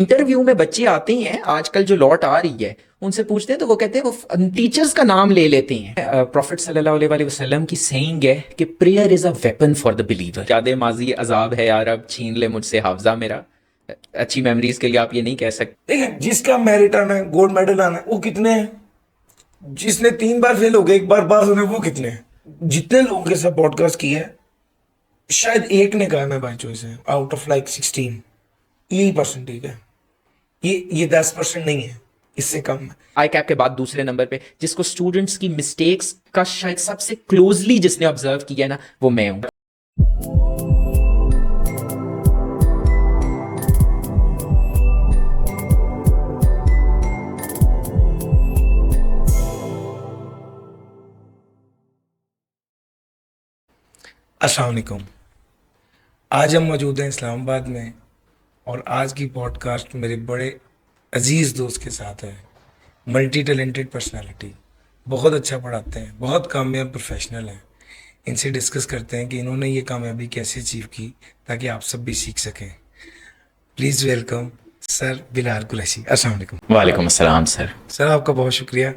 Interview میں بچے آتے ہیں آج کل جو لوٹ آ رہی ہے ان سے پوچھتے ہیں تو وہ کہتے ہیں وہ ٹیچرز کا نام لے لیتے ہیں. پروفٹ صلی اللہ علیہ وسلم کی سینگ ہے کہ prayer is a weapon for the believer. یاد ماضی عذاب ہے یا رب چھین لے مجھ سے حافظہ میرا. اچھی میموریز کے لیے آپ یہ نہیں کہہ سکتے. دیکھیں جس کا میرٹ آنا ہے, گولڈ میڈل آنا ہے, وہ کتنے ہیں؟ جس نے 3 بار فیل ہو گئے 1 بار پاس ہونے, وہ کتنے ہیں؟ جتنے لوگوں کے ساتھ پوڈ کاسٹ کیا ہے شاید ایک نے کہا میں بائی چوائس ہے, آؤٹ آف لائک 16. یہی پرسنٹیج ہے, یہ 10% نہیں ہے, اس سے کم ہے. آئی کیپ کے بعد دوسرے نمبر پہ جس کو اسٹوڈنٹس کی مسٹیکس کا شاید سب سے کلوزلی جس نے آبزرو کیا ہے نا, وہ میں ہوں. السلام علیکم. آج ہم موجود ہیں اسلام آباد میں, اور آج کی پوڈ کاسٹ میرے بڑے عزیز دوست کے ساتھ ہے. ملٹی ٹیلنٹڈ پرسنالٹی, بہت اچھا پڑھاتے ہیں, بہت کامیاب پروفیشنل ہیں. ان سے ڈسکس کرتے ہیں کہ انہوں نے یہ کامیابی کیسے اچیو کی تاکہ آپ سب بھی سیکھ سکیں. پلیز ویلکم سر بلال قریشی. السلام علیکم. وعلیکم السلام سر. سر آپ کا بہت شکریہ,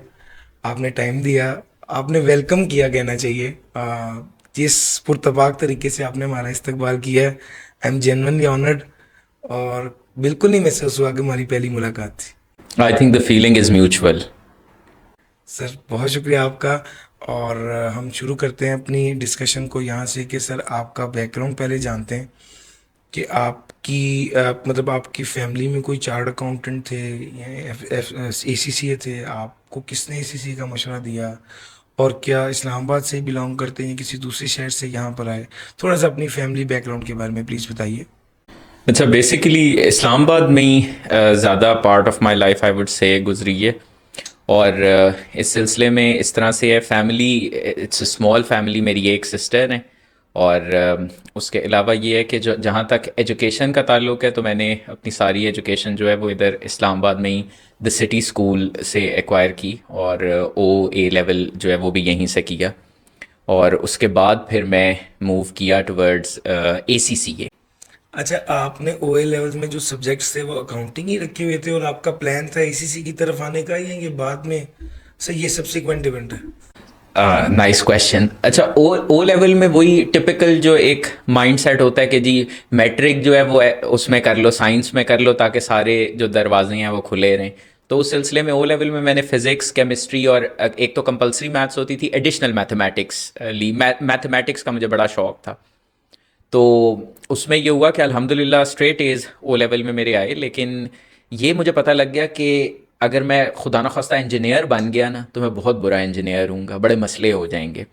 آپ نے ٹائم دیا, آپ نے ویلکم کیا کہنا چاہیے. جس پرتپاک طریقے سے آپ نے ہمارا استقبال کیا ہے, آئی ایم جینوئنلی آنرڈ, اور بالکل نہیں محسوس ہوا کہ ہماری پہلی ملاقات تھی. I think the feeling is mutual. Sir بہت شکریہ آپ کا. اور ہم شروع کرتے ہیں اپنی ڈسکشن کو یہاں سے کہ سر آپ کا بیک گراؤنڈ پہلے جانتے ہیں کہ آپ کی مطلب آپ کی فیملی میں کوئی چارٹرڈ اکاؤنٹنٹ تھے یا اے سی سی تھے؟ آپ کو کس نے اے سی سی کا مشورہ دیا, اور کیا اسلام آباد سے بلانگ کرتے ہیں کسی دوسرے شہر سے یہاں پر آئے؟ تھوڑا سا اپنی فیملی بیک گراؤنڈ کے بارے میں پلیز بتائیے. اچھا, بیسیکلی اسلام آباد میں ہی زیادہ part of my life I would سے گزری ہے, اور اس سلسلے میں اس طرح سے ہے. Family it's a small family. میری ایک سسٹر ہے, اور اس کے علاوہ یہ ہے کہ جہاں تک ایجوکیشن کا تعلق ہے تو میں نے اپنی ساری ایجوکیشن جو ہے وہ ادھر اسلام آباد میں ہی دا سٹی اسکول سے ایکوائر کی, اور او اے لیول جو ہے وہ بھی یہیں سے کیا, اور اس کے بعد پھر میں موو کیا ٹورڈز اے سی سی اے. اچھا, آپ نے او اے لیول میں جو سبجیکٹس تھے وہ اکاؤنٹنگ ہی رکھے ہوئے تھے, اور آپ کا پلان تھا اے سی سی کی طرف آنے کا, یا یہ بعد میں سر یہ سبسیکوینٹ ایونٹ ہے؟ Nice question. اچھا, او لیول میں وہی ٹپکل جو ایک مائنڈ سیٹ ہوتا ہے کہ جی میٹرک جو ہے وہ اس میں کر لو, سائنس میں کر لو تاکہ سارے جو دروازے ہیں وہ کھلے رہیں. تو اس سلسلے میں او لیول میں نے فزکس, کیمسٹری, اور ایک تو کمپلسری میتھس ہوتی تھی, ایڈیشنل میتھمیٹکس لی. میتھمیٹکس کا مجھے بڑا شوق تھا, تو اس میں یہ ہوا کہ الحمدللہ اسٹریٹ ایز او لیول میں میرے آئے. لیکن یہ مجھے پتہ لگ گیا کہ اگر میں خدا نخواستہ انجینئر بن گیا نا تو میں بہت برا انجینئر ہوں گا, بڑے مسئلے ہو جائیں گے.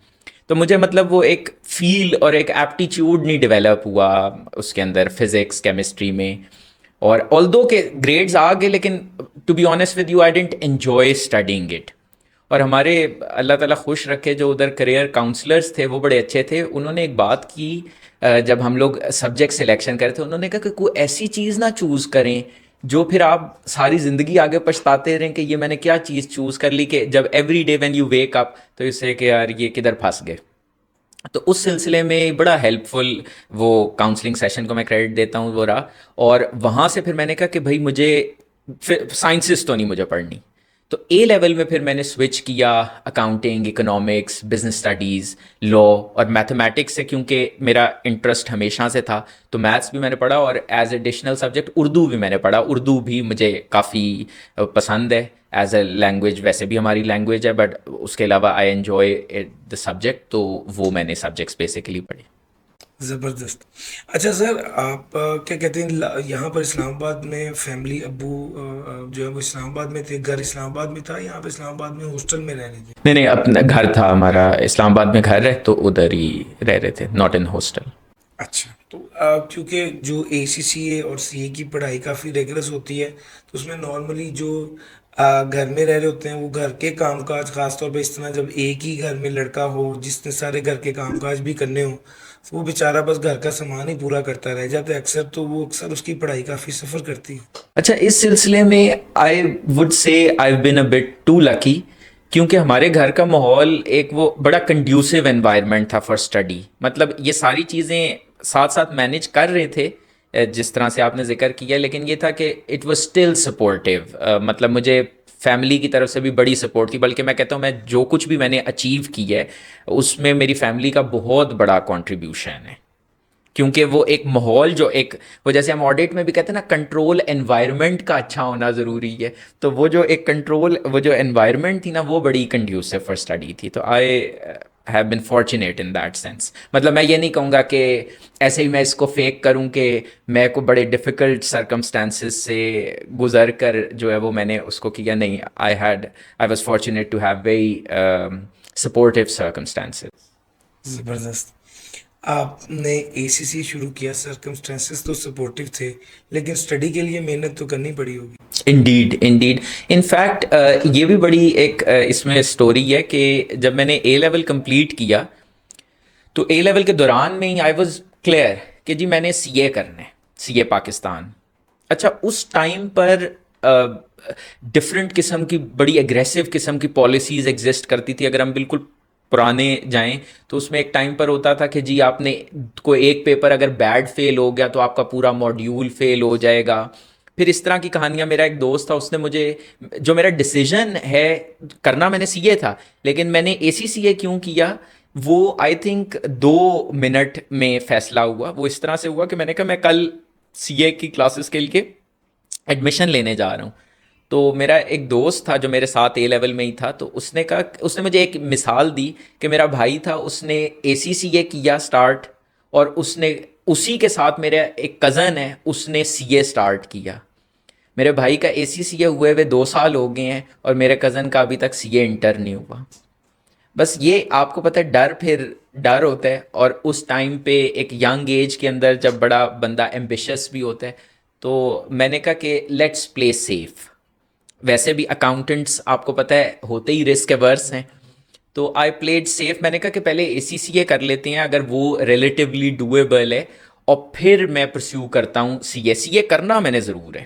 تو مجھے مطلب وہ ایک فیل اور ایک ایپٹیچیوڈ نہیں ڈیولپ ہوا اس کے اندر فزکس کیمسٹری میں. اور آلدو کے گریڈز آ گئے, لیکن to be honest with you I didn't enjoy studying it. اور ہمارے اللہ تعالیٰ خوش رکھے جو ادھر کریئر کاؤنسلرز تھے وہ بڑے اچھے تھے. انہوں نے ایک بات کی جب ہم لوگ سبجیکٹ سلیکشن کرے تھے, انہوں نے کہا کہ کوئی ایسی چیز نہ چوز کریں جو پھر آپ ساری زندگی آگے پچھتاتے رہیں کہ یہ میں نے کیا چیز چوز کر لی, کہ جب every day when you wake up تو اس سے کہ یار یہ کدھر پھنس گئے. تو اس سلسلے میں بڑا ہیلپ فل وہ کاؤنسلنگ سیشن کو میں کریڈٹ دیتا ہوں وہ رہا. اور وہاں سے پھر میں نے کہا کہ بھائی مجھے سائنسز تو نہیں مجھے پڑھنی. تو اے لیول میں پھر میں نے سوئچ کیا اکاؤنٹنگ, اکنامکس, بزنس اسٹڈیز, لا اور میتھمیٹکس سے, کیونکہ میرا انٹرسٹ ہمیشہ سے تھا. تو میتھس بھی میں نے پڑھا, اور ایز ایڈیشنل سبجیکٹ اردو بھی میں نے پڑھا. اردو بھی مجھے کافی پسند ہے ایز اے لینگویج, ویسے بھی ہماری لینگویج ہے, بٹ اس کے علاوہ آئی انجوائے دا سبجیکٹ. تو وہ میں نے سبجیکٹس بیسیکلی پڑھے. زبردست. اچھا سر, آپ کیا کہتے ہیں یہاں پر اسلام آباد میں فیملی ابو جو ہے وہ اسلام آباد میں تھے, گھر اسلام آباد میں تھا, یہاں پہ اسلام آباد میں ہاسٹل میں رہ رہے تھے؟ نہیں, اپنا گھر تھا ہمارا اسلام آباد میں گھر ہے, تو ادھر ہی رہ رہے تھے, ناٹ ان ہاسٹل. اچھا, تو کیونکہ جو اے سی سی اے اور سی اے کی پڑھائی کافی ریگولس ہوتی ہے, تو اس میں نارملی جو گھر میں رہ رہے ہوتے ہیں وہ گھر کے کام کاج, خاص طور پہ اس طرح جب ایک ہی گھر میں لڑکا ہو جس نے سارے گھر کے کام کاج بھی کرنے ہوں, تو وہ بیچارہ بس گھر کا سامان ہی پورا کرتا رہ جاتا ہے اکثر, تو وہ اکثر اس کی پڑھائی کافی سفر کرتی ہے. اچھا, اس سلسلے میں آئی وڈ سے آئی بین اے بٹ ٹو لکی, کیونکہ ہمارے گھر کا ماحول ایک وہ بڑا کنڈیوسو انوائرمنٹ تھا فار اسٹڈی. مطلب یہ ساری چیزیں ساتھ ساتھ مینیج کر رہے تھے, جس طرح سے آپ نے ذکر کیا، لیکن یہ تھا کہ اٹ واز اسٹل سپورٹیو، مطلب مجھے فیملی کی طرف سے بھی بڑی سپورٹ تھی، بلکہ میں کہتا ہوں میں جو کچھ بھی میں نے اچیو کی ہے اس میں میری فیملی کا بہت بڑا کنٹریبیوشن ہے، کیونکہ وہ ایک ماحول جو ایک وہ جیسے ہم آڈٹ میں بھی کہتے ہیں نا کنٹرول انوائرمنٹ کا اچھا ہونا ضروری ہے، تو وہ جو ایک کنٹرول وہ جو انوائرمنٹ تھی نا وہ بڑی کنڈیوسو فار اسٹڈی تھی، تو I have been fortunate in that sense. مطلب میں یہ نہیں کہوں گا کہ ایسے ہی میں اس کو فیک کروں کہ میں کو بڑے ڈیفیکلٹ سرکمسٹانسز سے گزر کر جو ہے وہ میں نے اس کو کیا، نہیں، I was fortunate to have very supportive circumstances. زبردست. آپ نے اے سی سی شروع کیا، سرکمسٹانسز تو سپورٹیو تھے، لیکن اسٹڈی کے لیے محنت تو کرنی پڑی ہوگی. انڈیڈ ان فیکٹ یہ بھی بڑی ایک اس میں اسٹوری ہے کہ جب میں نے اے لیول کمپلیٹ کیا تو اے لیول کے دوران میں ہی آئی واز کلیئر کہ جی میں نے سی اے کرنا ہے، سی اے پاکستان. اچھا اس ٹائم پر ڈفرینٹ قسم کی بڑی اگریسو قسم کی پالیسیز ایگزسٹ کرتی تھی. اگر ہم بالکل پرانے جائیں تو اس میں ایک ٹائم پر ہوتا تھا کہ جی آپ نے کوئی ایک پیپر اگر بیڈ فیل ہو گیا تو آپ کا پورا ماڈیول فیل ہو جائے گا. پھر اس طرح کی کہانیاں. میرا ایک دوست تھا، اس نے مجھے جو میرا ڈیسیجن ہے کرنا میں نے سی اے تھا، لیکن میں نے اے سی سی اے کیوں کیا وہ آئی تھنک 2 منٹ میں فیصلہ ہوا. وہ اس طرح سے ہوا کہ میں نے کہا میں کل سی اے کی کلاسز کے لیے ایڈمیشن لینے جا رہا ہوں. تو میرا ایک دوست تھا جو میرے ساتھ اے لیول میں ہی تھا، تو اس نے کہا، اس نے مجھے ایک مثال دی کہ میرا بھائی تھا، اس نے اے سی سی اے کیا اسٹارٹ، اور اس نے اسی کے ساتھ میرا ایک کزن ہے اس نے سی اے اسٹارٹ کیا. میرے بھائی کا اے سی سی اے ہوئے 2 سال ہو گئے ہیں اور میرے کزن کا ابھی تک سی اے انٹر نہیں ہوا. بس یہ آپ کو پتہ ہے ڈر، پھر ڈر ہوتا ہے، اور اس ٹائم پہ ایک ینگ ایج کے اندر جب بڑا بندہ ایمبیشس بھی ہوتا ہے، تو میں نے کہا کہ لیٹس پلے سیف. ویسے بھی اکاؤنٹنٹس آپ کو پتہ ہے ہوتے ہی رسک ایورس ہیں، تو آئی پلیڈ سیف. میں نے کہا کہ پہلے اے سی سی اے کر لیتے ہیں اگر وہ ریلیٹیولی ڈویبل ہے، اور پھر میں پرسیو کرتا ہوں سی اے. سی اے کرنا میں نے ضرور ہے.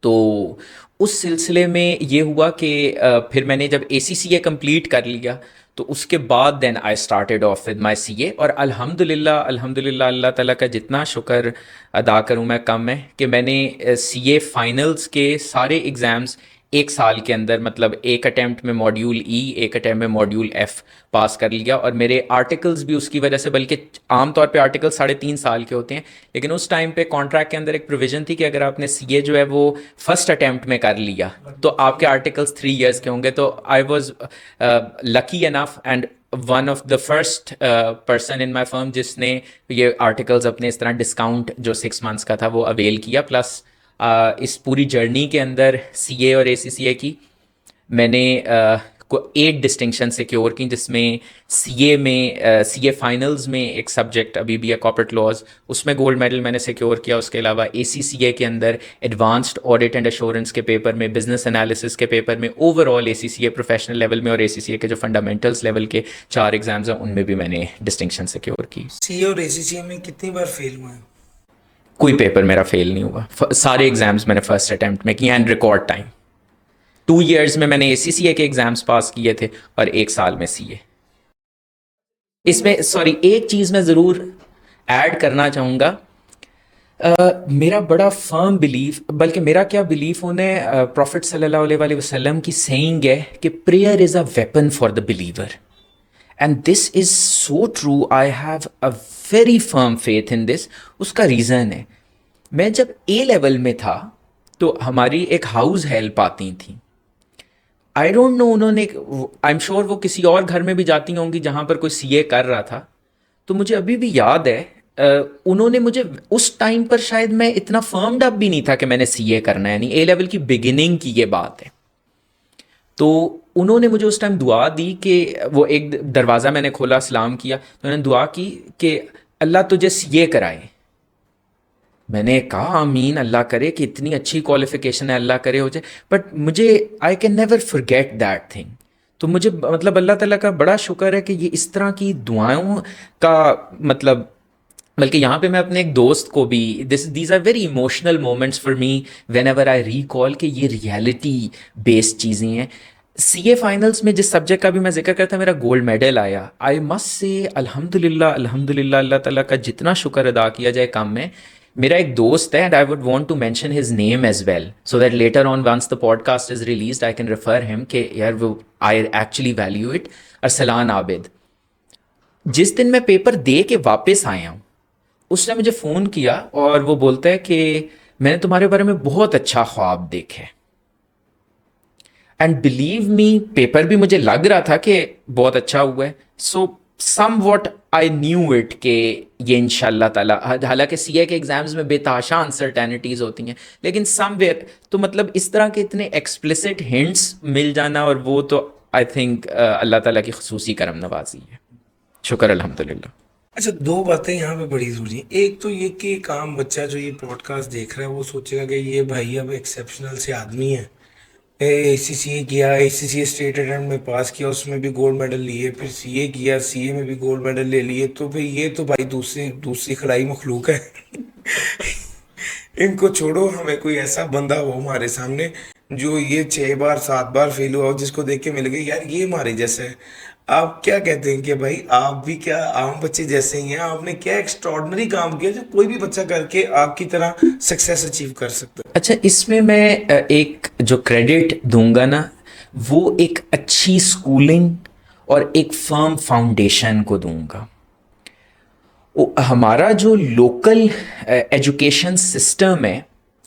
تو اس سلسلے میں یہ ہوا کہ پھر میں نے جب اے سی سی اے کمپلیٹ کر لیا تو اس کے بعد then I started off with my CA اے. اور الحمد للہ اللہ تعالیٰ کا جتنا شکر ادا کروں میں کم ہے کہ میں نے سی اے فائنلز کے سارے ایگزامز 1 سال کے اندر، مطلب ایک اٹیمپٹ میں ماڈیول ای، ایک اٹیمپٹ میں ماڈیول ایف پاس کر لیا. اور میرے آرٹیکلز بھی اس کی وجہ سے، بلکہ عام طور پہ آرٹیکل 3.5 سال کے ہوتے ہیں، لیکن اس ٹائم پہ کانٹریکٹ کے اندر ایک پروویژن تھی کہ اگر آپ نے سی اے جو ہے وہ فرسٹ اٹیمپٹ میں کر لیا تو آپ کے آرٹیکلس 3 ایئرس کے ہوں گے. تو I was lucky enough and one of the first person in my firm جس نے یہ آرٹیکلز اپنے اس طرح ڈسکاؤنٹ جو 6 months کا تھا وہ اویل کیا. پلس اس پوری جرنی کے اندر سی اے اور اے سی سی اے کی میں نے 8 ڈسٹنکشن سیکیور کی، جس میں سی اے میں سی اے فائنلز میں ایک سبجیکٹ ابھی بھی ہے کارپوریٹ لاز، اس میں گولڈ میڈل میں نے سیکیور کیا. اس کے علاوہ اے سی سی اے کے اندر ایڈوانسڈ آڈٹ اینڈ ایشورنس کے پیپر میں، بزنس انالیسس کے پیپر میں، overall A C C A professional level میں، اور اے سی سی اے کے جو فنڈامنٹلس لیول کے 4 ایگزامز ہیں ان میں بھی میں نے ڈسٹنکشن سیکیور کی. سی اے اور اے سی سی اے میں کتنی بار فیل ہوئے ہیں؟ کوئی پیپر میرا فیل نہیں ہوا، سارے ایگزامز میں نے فرسٹ اٹیمپٹ میں کیے، اینڈ ریکارڈ ٹائم. 2 years میں نے اے سی سی اے کے ایگزامس پاس کیے تھے اور 1 سال میں سی اے. اس میں ایک چیز میں ضرور ایڈ کرنا چاہوں گا. میرا بڑا فرم بلیف، بلکہ میرا کیا بلیف انہیں پروفٹ صلی اللہ علیہ وسلم کی سینگ ہے کہ prayer is a weapon for the believer, and this is so true. I have a very firm faith in this. اس کا ریزن ہے، میں جب اے لیول میں تھا تو ہماری ایک ہاؤس ہیلپ آتی تھیں. آئی ڈونٹ نو انہوں نے، آئی ایم شیور وہ کسی اور گھر میں بھی جاتی ہوں گی جہاں پر کوئی سی اے کر رہا تھا. تو مجھے ابھی بھی یاد ہے انہوں نے مجھے اس ٹائم پر، شاید میں اتنا فرمڈ اپ بھی نہیں تھا کہ میں نے سی اے کرنا ہے، یعنی اے لیول کی بگننگ کی یہ بات ہے. تو انہوں نے مجھے اس ٹائم دعا دی کہ وہ ایک دروازہ میں نے کھولا، سلام کیا، تو انہوں نے دعا کی کہ اللہ تجھے سی اے کرائے. میں نے کہا آمین، اللہ کرے کہ اتنی اچھی کوالیفیکیشن ہے، اللہ کرے ہو جائے. بٹ مجھے I can never forget that thing. تو مجھے مطلب اللہ تعالیٰ کا بڑا شکر ہے کہ یہ اس طرح کی دعاؤں کا مطلب، بلکہ یہاں پہ میں اپنے ایک دوست کو بھی، these are very emotional moments for me whenever I recall کہ یہ ریئلٹی بیسڈ چیزیں ہیں. سی اے فائنلس میں جس سبجیکٹ کا بھی میں ذکر کرتا میرا گولڈ میڈل آیا. آئی مسٹ سے الحمد للہ اللہ تعالیٰ کا جتنا شکر ادا کیا جائے کم ہے میرا ایک دوست ہے, and I would want to mention his name as well so that later on once the podcast is released I can refer him کہ یار وہ I actually value it. Arslan Abid, جس دن میں پیپر دے کے واپس آیا ہوں اس نے مجھے فون کیا اور وہ بولتا ہے کہ میں نے تمہارے بارے میں بہت اچھا خواب دیکھا ہے. اینڈ بلیو می پیپر بھی مجھے لگ رہا تھا کہ بہت اچھا ہوا ہے. So somewhat I knew it کہ یہ ان شاء اللہ تعالیٰ, حالانکہ سی اے کے ایگزامز میں بے تحاشا انسرٹینٹیز ہوتی ہیں, لیکن سم ویئر تو مطلب اس طرح کے اتنے ایکسپلسٹ ہنٹس مل جانا, اور وہ تو آئی تھنک اللہ تعالیٰ کی خصوصی کرم نوازی ہے. شکر الحمد للہ. اچھا, دو باتیں یہاں پہ بڑی ضروری ہیں. ایک تو یہ کہ ایک عام بچہ جو یہ پوڈ کاسٹ دیکھ رہا ہے وہ سوچے گا کہ یہ بھائی اب ایکسیپشنل سے آدمی ہے, اے سی سی اے کیا, اے C C a state attempt میں پاس کیا, اس میں بھی گولڈ میڈل لیے, پھر سی اے کیا, سی اے میں بھی گولڈ میڈل لے لیے, تو پھر یہ تو بھائی دوسری خلائی مخلوق ہے. ان کو چھوڑو, ہمیں کوئی ایسا بندہ ہو ہمارے سامنے جو یہ 6 بار 7 بار فیل ہوا ہو, جس کو دیکھ کے مل گئی یار یہ ہمارے جیسا ہے. آپ کیا کہتے ہیں کہ بھائی آپ بھی کیا عام بچے جیسے ہی ہیں, آپ نے کیا ایکسٹراڈنری کام کیا جو کوئی بھی بچہ کر کے آپ کی طرح سکسیس اچیو کر سکتا ہے؟ اچھا, اس میں ایک جو کریڈٹ دوں گا نا وہ ایک اچھی اسکولنگ اور ایک فرم فاؤنڈیشن کو دوں گا. ہمارا جو لوکل ایجوکیشن سسٹم ہے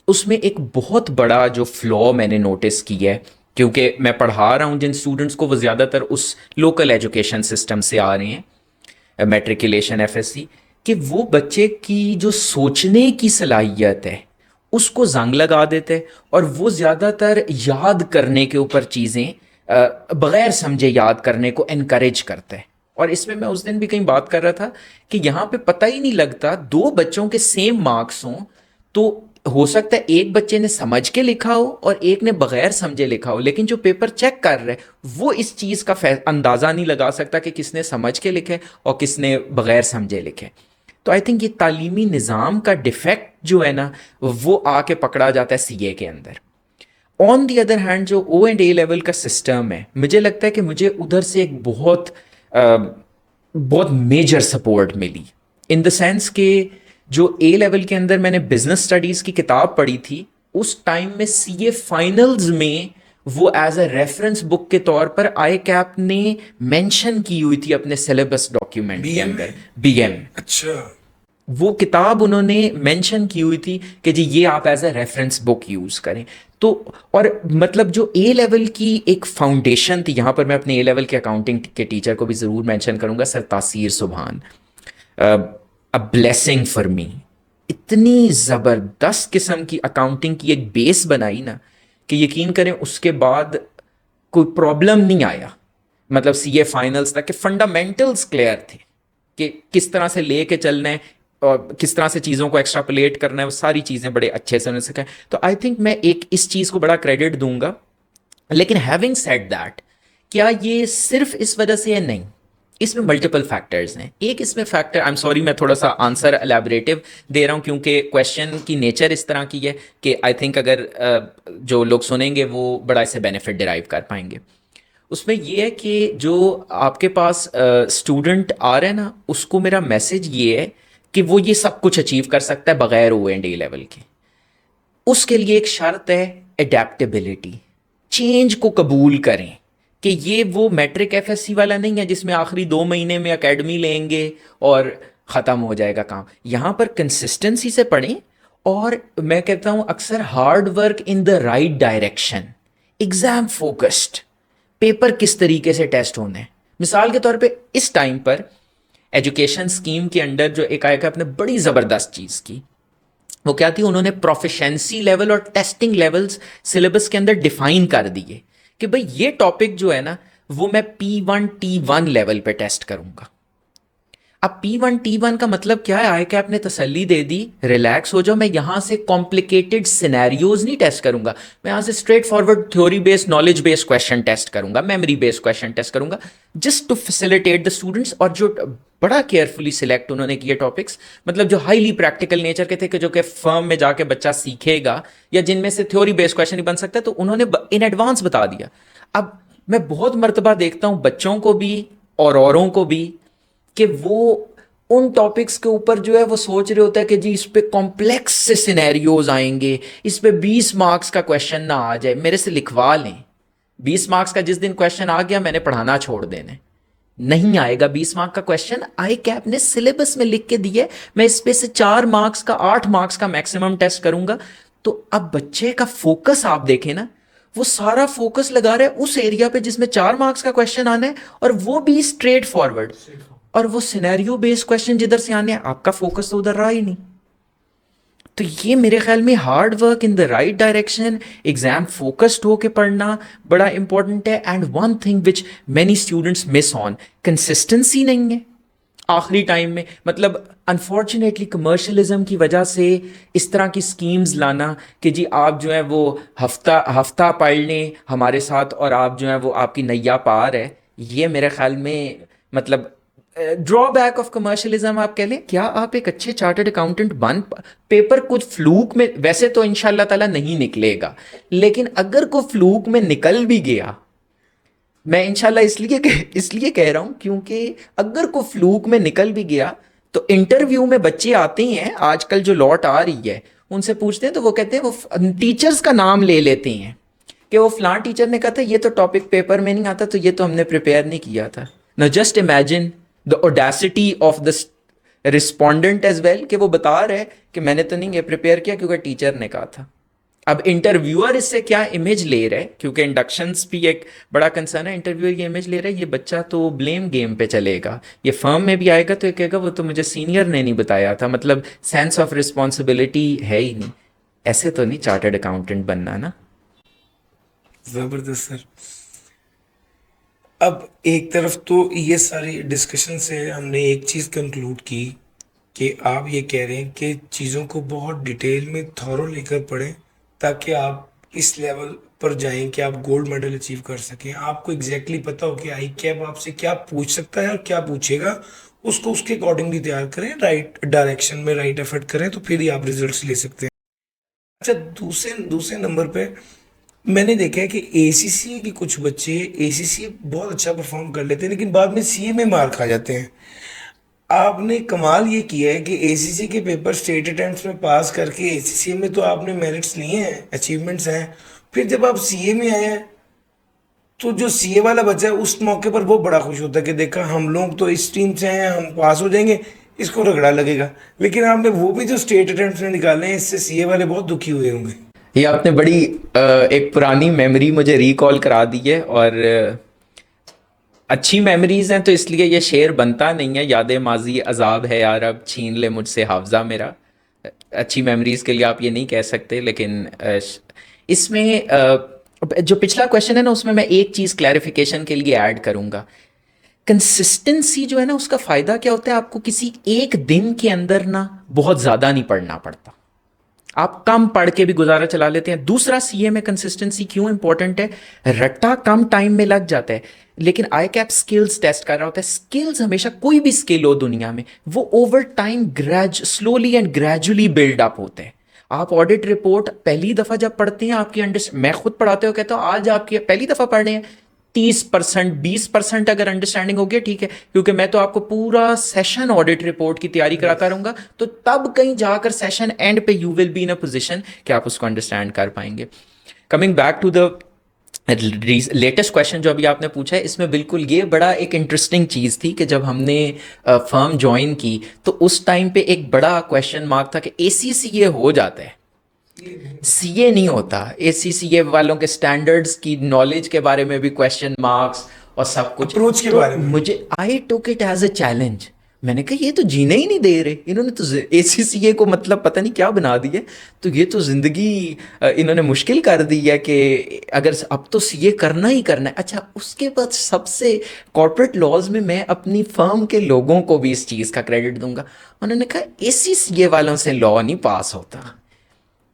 اس میں ایک بہت بڑا جو فلا میں نے نوٹس کیا ہے, کیونکہ میں پڑھا رہا ہوں جن اسٹوڈنٹس کو, وہ زیادہ تر اس لوکل ایجوکیشن سسٹم سے آ رہے ہیں, میٹریکولیشن ایف ایس سی, کہ وہ بچے کی جو سوچنے کی صلاحیت ہے اس کو زنگ لگا دیتے, اور وہ زیادہ تر یاد کرنے کے اوپر چیزیں بغیر سمجھے یاد کرنے کو انکریج کرتا ہے. اور اس میں اس دن بھی کہیں بات کر رہا تھا کہ یہاں پہ پتہ ہی نہیں لگتا, 2 بچوں کے سیم مارکس ہوں تو ہو سکتا ہے ایک بچے نے سمجھ کے لکھا ہو اور ایک نے بغیر سمجھے لکھا ہو, لیکن جو پیپر چیک کر رہے وہ اس چیز کا اندازہ نہیں لگا سکتا کہ کس نے سمجھ کے لکھے اور کس نے بغیر سمجھے لکھے. تو آئی تھنک یہ تعلیمی نظام کا ڈیفیکٹ جو ہے نا وہ آ کے پکڑا جاتا ہے سی اے کے اندر. آن دی ادر ہینڈ جو او اینڈ اے لیول کا سسٹم ہے, مجھے لگتا ہے کہ مجھے ادھر سے ایک بہت میجر سپورٹ ملی, ان دا سینس کہ جو اے لیول کے اندر میں نے بزنس اسٹڈیز کی کتاب پڑھی تھی, اس ٹائم میں سی اے فائنلز میں وہ ایز اے ریفرنس بک کے طور پر آئی کیپ نے مینشن کی ہوئی تھی اپنے سلیبس ڈاکیومنٹ کے اندر. بی ایم, اچھا, وہ کتاب انہوں نے مینشن کی ہوئی تھی کہ جی یہ آپ as a reference book use کریں. تو اور مطلب جو اے لیول کی ایک فاؤنڈیشن تھی, یہاں پر میں اپنے اے لیول کے اکاؤنٹنگ کے ٹیچر کو بھی ضرور مینشن کروں گا, سر تاثیر سبحان, a blessing for me. اتنی زبردست قسم کی اکاؤنٹنگ کی ایک بیس بنائی نا کہ یقین کریں اس کے بعد کوئی پرابلم نہیں آیا, مطلب سی اے فائنلز تک کہ فنڈامنٹلز کلیئر تھے کہ کس طرح سے لے کے چلنا ہے اور کس طرح سے چیزوں کو ایکسٹراپولیٹ کرنا ہے, وہ ساری چیزیں بڑے اچھے سے سکھائیں. تو آئی تھنک میں ایک اس چیز کو بڑا کریڈٹ دوں گا. لیکن ہیونگ سیڈ دیٹ, کیا یہ صرف اس وجہ سے ہے؟ نہیں, اس میں ملٹیپل فیکٹرز ہیں. ایک اس میں فیکٹر, آئی ایم سوری میں تھوڑا سا آنسر الیبریٹو دے رہا ہوں کیونکہ کویشچن کی نیچر اس طرح کی ہے کہ آئی تھنک اگر جو لوگ سنیں گے وہ بڑا اس سے بینیفٹ ڈرائیو کر پائیں گے. اس میں یہ ہے کہ جو آپ کے پاس اسٹوڈنٹ آ رہا ہے نا, اس کو میرا میسج یہ ہے کہ وہ یہ سب کچھ اچیو کر سکتا ہے بغیر او اینڈ اے لیول کے. اس کے لیے ایک شرط ہے اڈیپٹیبلٹی, چینج کو قبول کریں کہ یہ وہ میٹرک ایف ایس سی والا نہیں ہے جس میں آخری 2 مہینے میں اکیڈمی لیں گے اور ختم ہو جائے گا کام. یہاں پر کنسسٹنسی سے پڑھیں, اور میں کہتا ہوں اکثر hard work in the right direction, exam focused, paper کس طریقے سے ٹیسٹ ہونے ہیں. مثال کے طور پہ اس ٹائم پر ایجوکیشن اسکیم کے انڈر جو ایک آیا کہ آپ نے بڑی زبردست چیز کی, وہ کیا تھی, انہوں نے پروفیشنسی لیول اور ٹیسٹنگ لیولز سلیبس کے اندر ڈیفائن کر دیے کہ بھئی یہ ٹاپک جو ہے نا وہ میں P1 T1 لیول پہ ٹیسٹ کروں گا. اب P1 T1 کا مطلب کیا ہے, آئے کہ آپ نے تسلی دے دی, ریلیکس ہو جاؤ, میں یہاں سے کمپلیکیٹڈ سینیریوز نہیں ٹیسٹ کروں گا, میں یہاں سے straightforward theory base knowledge base question test کروں گا, میموری بیس کویشچن ٹیسٹ کروں گا, just to facilitate the students. اور جو بڑا کیئرفلی سلیکٹ انہوں نے کیے ٹاپکس, مطلب جو ہائیلی پریکٹیکل نیچر کے تھے کہ جو کہ فرم میں جا کے بچہ سیکھے گا یا جن میں سے تھیوری بیس کویشچن ہی بن سکتا ہے, تو انہوں نے ان ایڈوانس بتا دیا. اب میں بہت مرتبہ دیکھتا ہوں بچوں کو بھی اور اوروں کو بھی کہ وہ ان ٹاپکس کے اوپر جو ہے وہ سوچ رہے ہوتا ہے کہ جی اس پہ کمپلیکس سے سینیریوز آئیں گے, اس پہ 20 مارکس کا کویشچن نہ آ جائے, میرے سے لکھوا لیں. 20 مارکس کا جس دن کویشچن آ گیا میں نے پڑھانا چھوڑ دینا. نہیں آئے گا 20 مارک کا کویشچن, آئی کیپ نے سلیبس میں لکھ کے دیے, میں اس پہ سے 4 مارکس کا 8 مارکس کا میکسیمم ٹیسٹ کروں گا. تو اب بچے کا فوکس آپ دیکھیں نا, وہ سارا فوکس لگا رہا ہے اس ایریا پہ جس میں 4 مارکس کا کویشچن آنا ہے, اور وہ بھی اسٹریٹ فارورڈ, اور وہ سینیریو بیس کویشچن جدھر سے آنے ہیں آپ کا فوکس تو ادھر رہا ہی نہیں. تو یہ میرے خیال میں hard work in the right direction, exam focused ہو کے پڑھنا بڑا امپورٹنٹ ہے. And one thing which many students miss on, consistency نہیں ہے آخری ٹائم میں. مطلب انفارچونیٹلی کمرشلزم کی وجہ سے اس طرح کی اسکیمز لانا کہ جی آپ جو ہے وہ ہفتہ پڑھ لیں ہمارے ساتھ اور آپ جو ہے وہ آپ کی نیا پار ہے, یہ میرے خیال میں مطلب ڈرا بیک آف کمرشلزم آپ کہہ لیں. کیا آپ ایک اچھے چارٹرڈ اکاؤنٹنٹ پیپر کچھ فلوک میں, ویسے تو ان شاء اللہ تعالیٰ نہیں نکلے گا, لیکن اگر کوئی فلوک میں نکل بھی گیا, میں انشاءاللہ اس لیے کہہ رہا ہوں کیونکہ اگر کوئی فلوک میں نکل بھی گیا تو انٹرویو میں بچے آتے ہیں آج کل جو لوٹ آ رہی ہے, ان سے پوچھتے ہیں تو وہ کہتے ہیں, وہ ٹیچرز کا نام لے لیتے ہیں کہ وہ فلاں ٹیچر نے کہا تھا یہ تو ٹاپک پیپر میں نہیں آتا, تو یہ تو ہم نے پریپیئر نہیں کیا تھا. نا just imagine the audacity of the respondent as well, کہ وہ بتا رہے کہ میں نے تو نہیں یہ پریپیئر کیا کیونکہ ٹیچر نے کہا تھا. اب انٹرویور اس سے کیا امیج لے رہا ہے, کیونکہ انڈکشنز بھی ایک بڑا کنسرن ہے, انٹرویور یہ امیج لے رہا ہے یہ بچہ تو بلیم گیم پہ چلے گا, یہ فرم میں بھی آئے گا تو یہ کہے گا وہ تو مجھے سینئر نے نہیں بتایا تھا. مطلب سینس آف رسپانسبلٹی ہے ہی نہیں. ایسے تو نہیں چارٹرڈ اکاؤنٹنٹ بننا نا. زبردست سر. اب ایک طرف تو یہ ساری ڈسکشن سے ہم نے ایک چیز کنکلوڈ کی کہ آپ یہ کہہ رہے ہیں کہ چیزوں کو بہت ڈیٹیل میں تھورو لے کر پڑھیں تاکہ آپ اس لیول پر جائیں کہ آپ گولڈ میڈل اچیو کر سکیں. آپ کو ایگزیکٹلی پتہ ہو کہ آئی کیپ آپ سے کیا پوچھ سکتا ہے اور کیا پوچھے گا, اس کو اس کے اکارڈنگلی تیار کریں, رائٹ ڈائریکشن میں رائٹ ایفرٹ کریں, تو پھر ہی آپ ریزلٹس لے سکتے ہیں. اچھا, دوسرے نمبر پہ میں نے دیکھا ہے کہ اے سی سی اے کے کچھ بچے اے سی سی اے بہت اچھا پرفارم کر لیتے ہیں لیکن بعد میں سی اے میں مار کھا جاتے ہیں. آپ نے کمال یہ کیا ہے کہ اے سی سی کے پیپر اسٹیٹ اٹیمپٹس میں پاس کر کے اے سی سی اے میں تو آپ نے میرٹس لیے ہیں, اچیومنٹس ہیں, پھر جب آپ سی اے میں آئے ہیں تو جو سی اے والا بچہ ہے اس موقع پر وہ بڑا خوش ہوتا ہے کہ دیکھا ہم لوگ تو اس ٹیم سے ہیں, ہم پاس ہو جائیں گے, اس کو رگڑا لگے گا. لیکن آپ نے وہ بھی جو اسٹیٹ اٹیمپٹس میں نکالے ہیں, اس سے سی اے والے بہت دکھی ہوئے ہوں گے. یہ آپ نے بڑی ایک پرانی میموری مجھے ریکال کرا دی ہے, اور اچھی میموریز ہیں تو اس لیے یہ شعر بنتا نہیں ہے, یاد ماضی عذاب ہے یار اب چھین لے مجھ سے حافظہ میرا. اچھی میموریز کے لیے آپ یہ نہیں کہہ سکتے, لیکن اس میں جو پچھلا کویشچن ہے نا اس میں ایک چیز کلیریفیکیشن کے لیے ایڈ کروں گا. کنسسٹنسی جو ہے نا اس کا فائدہ کیا ہوتا ہے, آپ کو کسی ایک دن کے اندر نا بہت زیادہ نہیں پڑھنا پڑتا, آپ کم پڑھ کے بھی گزارا چلا لیتے ہیں. دوسرا سی اے میں کنسسٹنسی کیوں امپورٹنٹ ہے, رٹا کم ٹائم میں لگ جاتا ہے لیکن آئی کیپ سکلز ٹیسٹ کر رہا ہوتا ہے. سکلز ہمیشہ کوئی بھی سکل ہو دنیا میں وہ over time slowly and gradually build up ہوتا ہے. آپ آڈٹ رپورٹ پہلی دفعہ جب پڑھتے ہیں آپ کی میں خود پڑھاتے ہو کہتا ہوں آج آپ کی پہلی دفعہ پڑھ رہے ہیں 30% 20% اگر انڈرسٹینڈنگ ہو گیا ٹھیک ہے, کیونکہ میں تو آپ کو پورا سیشن آڈٹ رپورٹ کی تیاری کراتا رہوں گا, تو تب کہیں جا کر سیشن اینڈ پہ you will be in a position کہ آپ اس کو انڈرسٹینڈ کر پائیں گے. Coming back to the latest question جو ابھی آپ نے پوچھا ہے, اس میں بالکل یہ بڑا ایک انٹرسٹنگ چیز تھی کہ جب ہم نے فرم جوائن کی تو اس ٹائم پہ ایک بڑا کویشچن مارک تھا کہ اے سی سی اے ہو جاتا ہے, سی اے نہیں ہوتا. اے سی سی اے والوں کے سٹینڈرڈز کی نالج کے بارے میں بھی کویشچن مارکس اور سب کچھ, اپروچ کے بارے میں مجھے آئی took it as a challenge. میں نے کہا یہ تو جینے ہی نہیں دے رہے انہوں نے, تو اے سی سی اے کو مطلب پتہ نہیں کیا بنا دی ہے, تو یہ تو زندگی انہوں نے مشکل کر دی ہے کہ اگر اب تو سی اے کرنا ہی کرنا ہے. اچھا, اس کے بعد سب سے کارپوریٹ لاز میں اپنی فرم کے لوگوں کو بھی اس چیز کا کریڈٹ دوں گا. انہوں نے کہا اے سی سی اے والوں سے لا نہیں پاس ہوتا,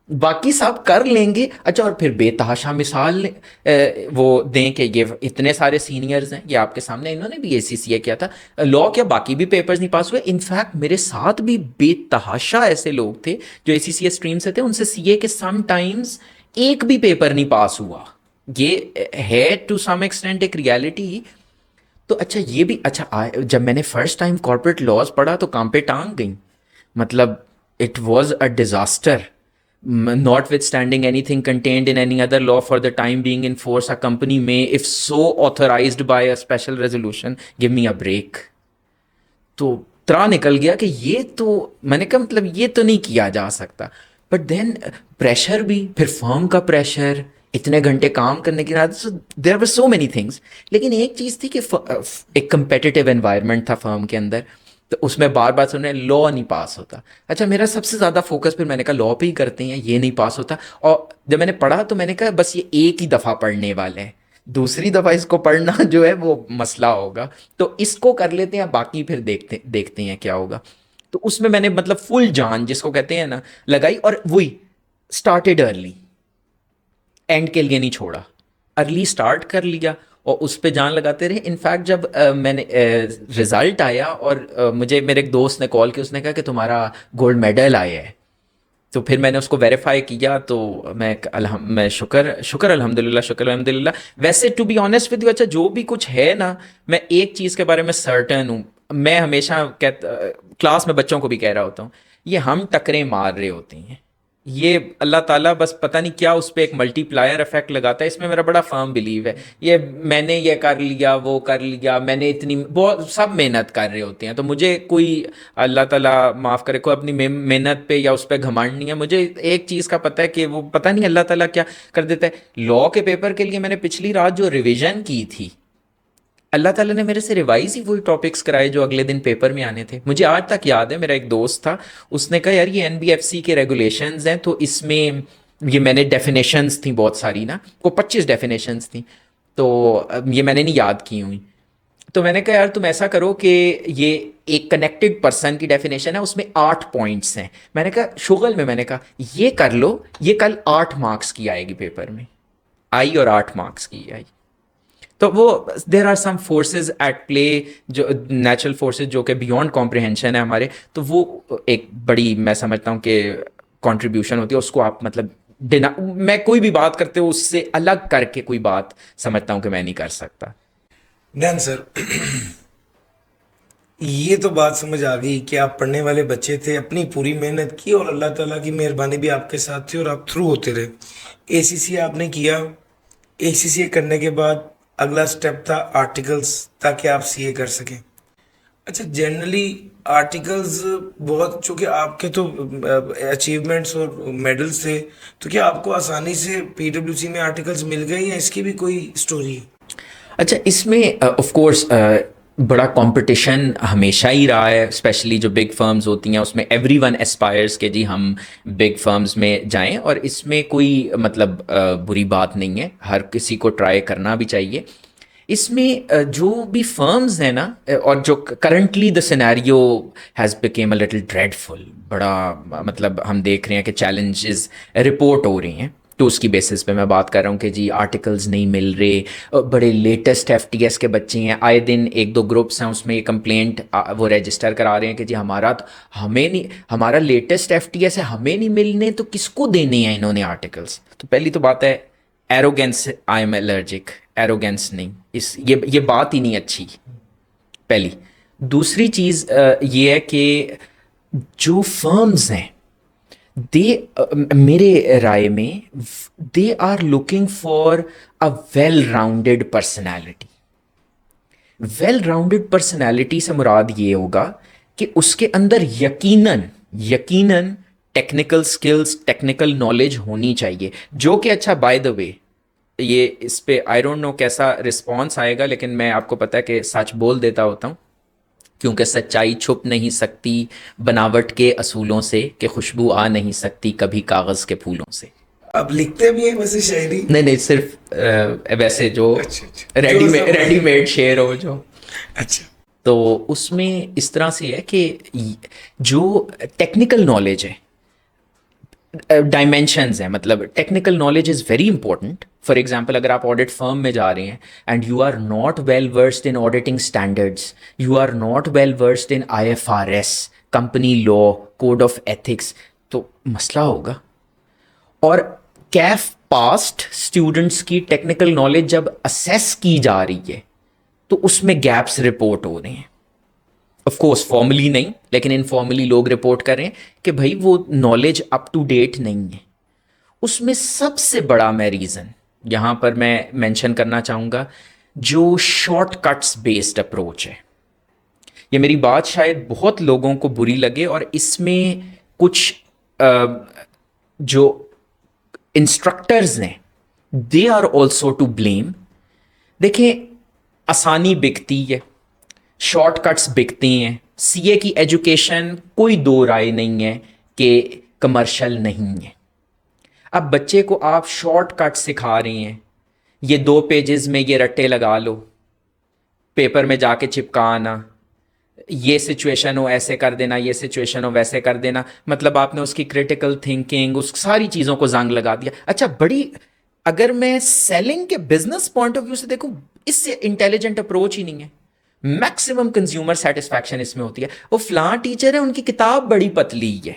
باقی سب کر لیں گے. اچھا, اور پھر بے تحاشا مثال وہ دیں کہ یہ اتنے سارے سینئرز ہیں, یہ آپ کے سامنے انہوں نے بھی اے سی سی اے کیا تھا, لا کیا باقی بھی پیپرز نہیں پاس ہوئے. انفیکٹ میرے ساتھ بھی بے تحاشا ایسے لوگ تھے جو اے سی سی اے اسٹریم سے تھے, ان سے سی اے کے سم ٹائمز ایک بھی پیپر نہیں پاس ہوا. یہ ہے ٹو سم ایکسٹینٹ ایک ریالٹی. تو اچھا یہ بھی اچھا جب میں نے فرسٹ ٹائم کارپوریٹ لاز پڑھا تو کام پہ ٹانگ گئی. مطلب it was a disaster. Notwithstanding anything contained in any other law for the time being in force, a company may, if so authorized by a special resolution, give me a break. تو ترا نکل گیا کہ یہ تو میں نے کہا مطلب یہ تو نہیں کیا جا سکتا. بٹ دین پریشر بھی, پھر فرم کا پریشر, اتنے گھنٹے کام کرنے کی عادت, so there are so many things. لیکن ایک چیز تھی کہ ایک کمپیٹیٹیو انوائرمنٹ تھا فرم کے اندر, تو اس میں بار بار سننے لا نہیں پاس ہوتا. اچھا میرا سب سے زیادہ فوکس پھر میں نے کہا لا پہ ہی کرتے ہیں, یہ نہیں پاس ہوتا. اور جب میں نے پڑھا تو میں نے کہا بس یہ ایک ہی دفعہ پڑھنے والے ہیں, دوسری دفعہ اس کو پڑھنا جو ہے وہ مسئلہ ہوگا, تو اس کو کر لیتے ہیں, باقی پھر دیکھتے ہیں کیا ہوگا. تو اس میں نے مطلب فل جان جس کو کہتے ہیں نا لگائی, اور وہی اسٹارٹیڈ ارلی, اینڈ کے لیے نہیں چھوڑا, ارلی اسٹارٹ کر لیا اور اس پہ جان لگاتے رہے. انفیکٹ جب میں نے رزلٹ آیا اور مجھے میرے ایک دوست نے کال کی, اس نے کہا کہ تمہارا گولڈ میڈل آیا ہے, تو پھر میں نے اس کو ویریفائی کیا. تو میں شکر الحمد للہ. ویسے to be honest with you, اچھا جو بھی کچھ ہے نا, میں ایک چیز کے بارے میں سرٹن ہوں, میں ہمیشہ کلاس میں بچوں کو بھی کہہ رہا ہوتا ہوں, یہ ہم ٹکریں مار رہے ہوتے ہیں, یہ اللہ تعالیٰ بس پتہ نہیں کیا اس پہ ایک ملٹی پلائر افیکٹ لگاتا ہے. اس میں میرا بڑا فرم بلیو ہے, یہ میں نے یہ کر لیا, وہ کر لیا, میں نے اتنی بہت سب محنت کر رہے ہوتے ہیں, تو مجھے کوئی اللہ تعالیٰ معاف کرے کوئی اپنی محنت پہ یا اس پہ گھمنڈ نہیں ہے. مجھے ایک چیز کا پتہ ہے کہ وہ پتہ نہیں اللہ تعالیٰ کیا کر دیتا ہے. لا کے پیپر کے لیے میں نے پچھلی رات جو ریویژن کی تھی, اللہ تعالیٰ نے میرے سے ریوائز ہی وہی ٹاپکس کرائے جو اگلے دن پیپر میں آنے تھے. مجھے آج تک یاد ہے, میرا ایک دوست تھا, اس نے کہا یار یہ NBFC کے ریگولیشنز ہیں, تو اس میں یہ میں نے ڈیفینیشنز تھیں بہت ساری نا, وہ 25 ڈیفینیشنز تھیں, تو یہ میں نے نہیں یاد کی ہوئی. تو میں نے کہا یار تم ایسا کرو کہ یہ ایک کنیکٹڈ پرسن کی ڈیفینیشن ہے, اس میں 8 پوائنٹس ہیں. میں نے کہا شغل میں نے کہا یہ کر لو, یہ کل 8 مارکس کی آئے گی پیپر میں, آئی اور 8 مارکس کی آئی. تو وہ there are some forces at play, جو نیچرل فورسز جو کہ بیونڈ کمپریہنشن ہے ہمارے, تو وہ ایک بڑی میں سمجھتا ہوں کہ کنٹریبیوشن ہوتی ہے. اس کو آپ مطلب میں کوئی بھی بات کرتے ہو اس سے الگ کر کے کوئی بات سمجھتا ہوں کہ میں نہیں کر سکتا. ڈن سر, یہ تو بات سمجھ آ گئی کہ آپ پڑھنے والے بچے تھے, اپنی پوری محنت کی اور اللہ تعالیٰ کی مہربانی بھی آپ کے ساتھ تھی اور آپ تھرو ہوتے رہے. ACCA آپ نے کیا, ACCA کرنے کے بعد اگلا سٹیپ تھا آرٹیکلز, تاکہ آپ CA کر سکیں. اچھا جنرلی آرٹیکلز بہت, چونکہ آپ کے تو اچیومنٹس اور میڈلز تھے, تو کیا آپ کو آسانی سے PWC میں آرٹیکلز مل گئے یا اس کی بھی کوئی سٹوری ہے؟ اچھا اس میں آف کورس بڑا کمپٹیشن ہمیشہ ہی رہا ہے, اسپیشلی جو بگ فرمز ہوتی ہیں اس میں ایوری ون اسپائرس کہ جی ہم بگ فرمز میں جائیں, اور اس میں کوئی مطلب بری بات نہیں ہے, ہر کسی کو ٹرائی کرنا بھی چاہیے. اس میں جو بھی فرمز ہیں نا, اور جو currently the scenario has become a little dreadful, بڑا مطلب ہم دیکھ رہے ہیں کہ چیلنجز رپورٹ ہو رہی ہیں, تو اس کی بیسس پہ میں بات کر رہا ہوں کہ جی آرٹیکلز نہیں مل رہے, بڑے لیٹسٹ FTS کے بچے ہیں, آئے دن 1-2 گروپس ہیں اس میں یہ کمپلینٹ وہ رجسٹر کرا رہے ہیں کہ جی ہمارا لیٹسٹ FTS ہے, ہمیں نہیں ملنے, تو کس کو دینے ہیں انہوں نے آرٹیکلس. تو پہلی تو بات ہے arrogance, I am allergic, arrogance نہیں, یہ بات ہی نہیں اچھی پہلی. دوسری چیز یہ ہے کہ جو فرمز ہیں میرے رائے میں they are looking for a well rounded personality. Well rounded personality سے مراد یہ ہوگا کہ اس کے اندر یقیناً ٹیکنیکل سکلز, ٹیکنیکل نالج ہونی چاہیے, جو کہ اچھا بائی دا وے یہ اس پہ آئی ڈونٹ نو کیسا رسپانس آئے گا, لیکن میں آپ کو پتہ ہے کہ سچ بول دیتا ہوتا ہوں, کیونکہ سچائی چھپ نہیں سکتی بناوٹ کے اصولوں سے, کہ خوشبو آ نہیں سکتی کبھی کاغذ کے پھولوں سے. آپ لکھتے بھی ہیں ویسے شاعری؟ نہیں, صرف ویسے جو ریڈی میڈ شعر ہو جو. اچھا, تو اس میں اس طرح سے ہے کہ جو ٹیکنیکل نالج ہے, ڈائمینشنز ہیں, مطلب technical knowledge is very important. For example اگر آپ آڈٹ فرم میں جا رہے ہیں and you are not well versed in auditing standards, you are not well versed in IFRS, company law, code of ethics, تو مسئلہ ہوگا. اور کیف پاسٹ اسٹوڈنٹس کی ٹیکنیکل نالج جب اسیس کی جا رہی ہے تو اس میں گیپس رپورٹ ہو رہے ہیں. آف کورس فارملی نہیں, لیکن انفارملی لوگ رپورٹ کر رہے ہیں کہ بھائی وہ نالج اپ ٹو ڈیٹ نہیں ہے. اس میں سب سے بڑا میں ریزن یہاں پر میں مینشن کرنا چاہوں گا, جو شارٹ کٹس بیسڈ اپروچ ہے. یہ میری بات شاید بہت لوگوں کو بری لگے, اور اس میں کچھ جو انسٹرکٹرز ہیں they are also to blame. دیکھیں, آسانی بکتی ہے, شارٹ کٹس بکتی ہیں. سی اے کی ایجوکیشن کوئی دو رائے نہیں ہے کہ کمرشل نہیں ہے. اب بچے کو آپ شارٹ کٹ سکھا رہی ہیں, یہ 2 پیجز میں یہ رٹے لگا لو, پیپر میں جا کے چپکا آنا, یہ سچویشن ہو ایسے کر دینا, یہ سچویشن ہو ویسے کر دینا. مطلب آپ نے اس کی کریٹیکل تھنکنگ, اس ساری چیزوں کو زنگ لگا دیا. اچھا بڑی, اگر میں سیلنگ کے بزنس پوائنٹ آف ویو سے دیکھوں, اس سے انٹیلیجنٹ اپروچ ہی نہیں ہے. میکسیمم کنزیومر سیٹسفیکشن اس میں ہوتی ہے. وہ فلاں ٹیچر ہے, ان کی کتاب بڑی پتلی ہے,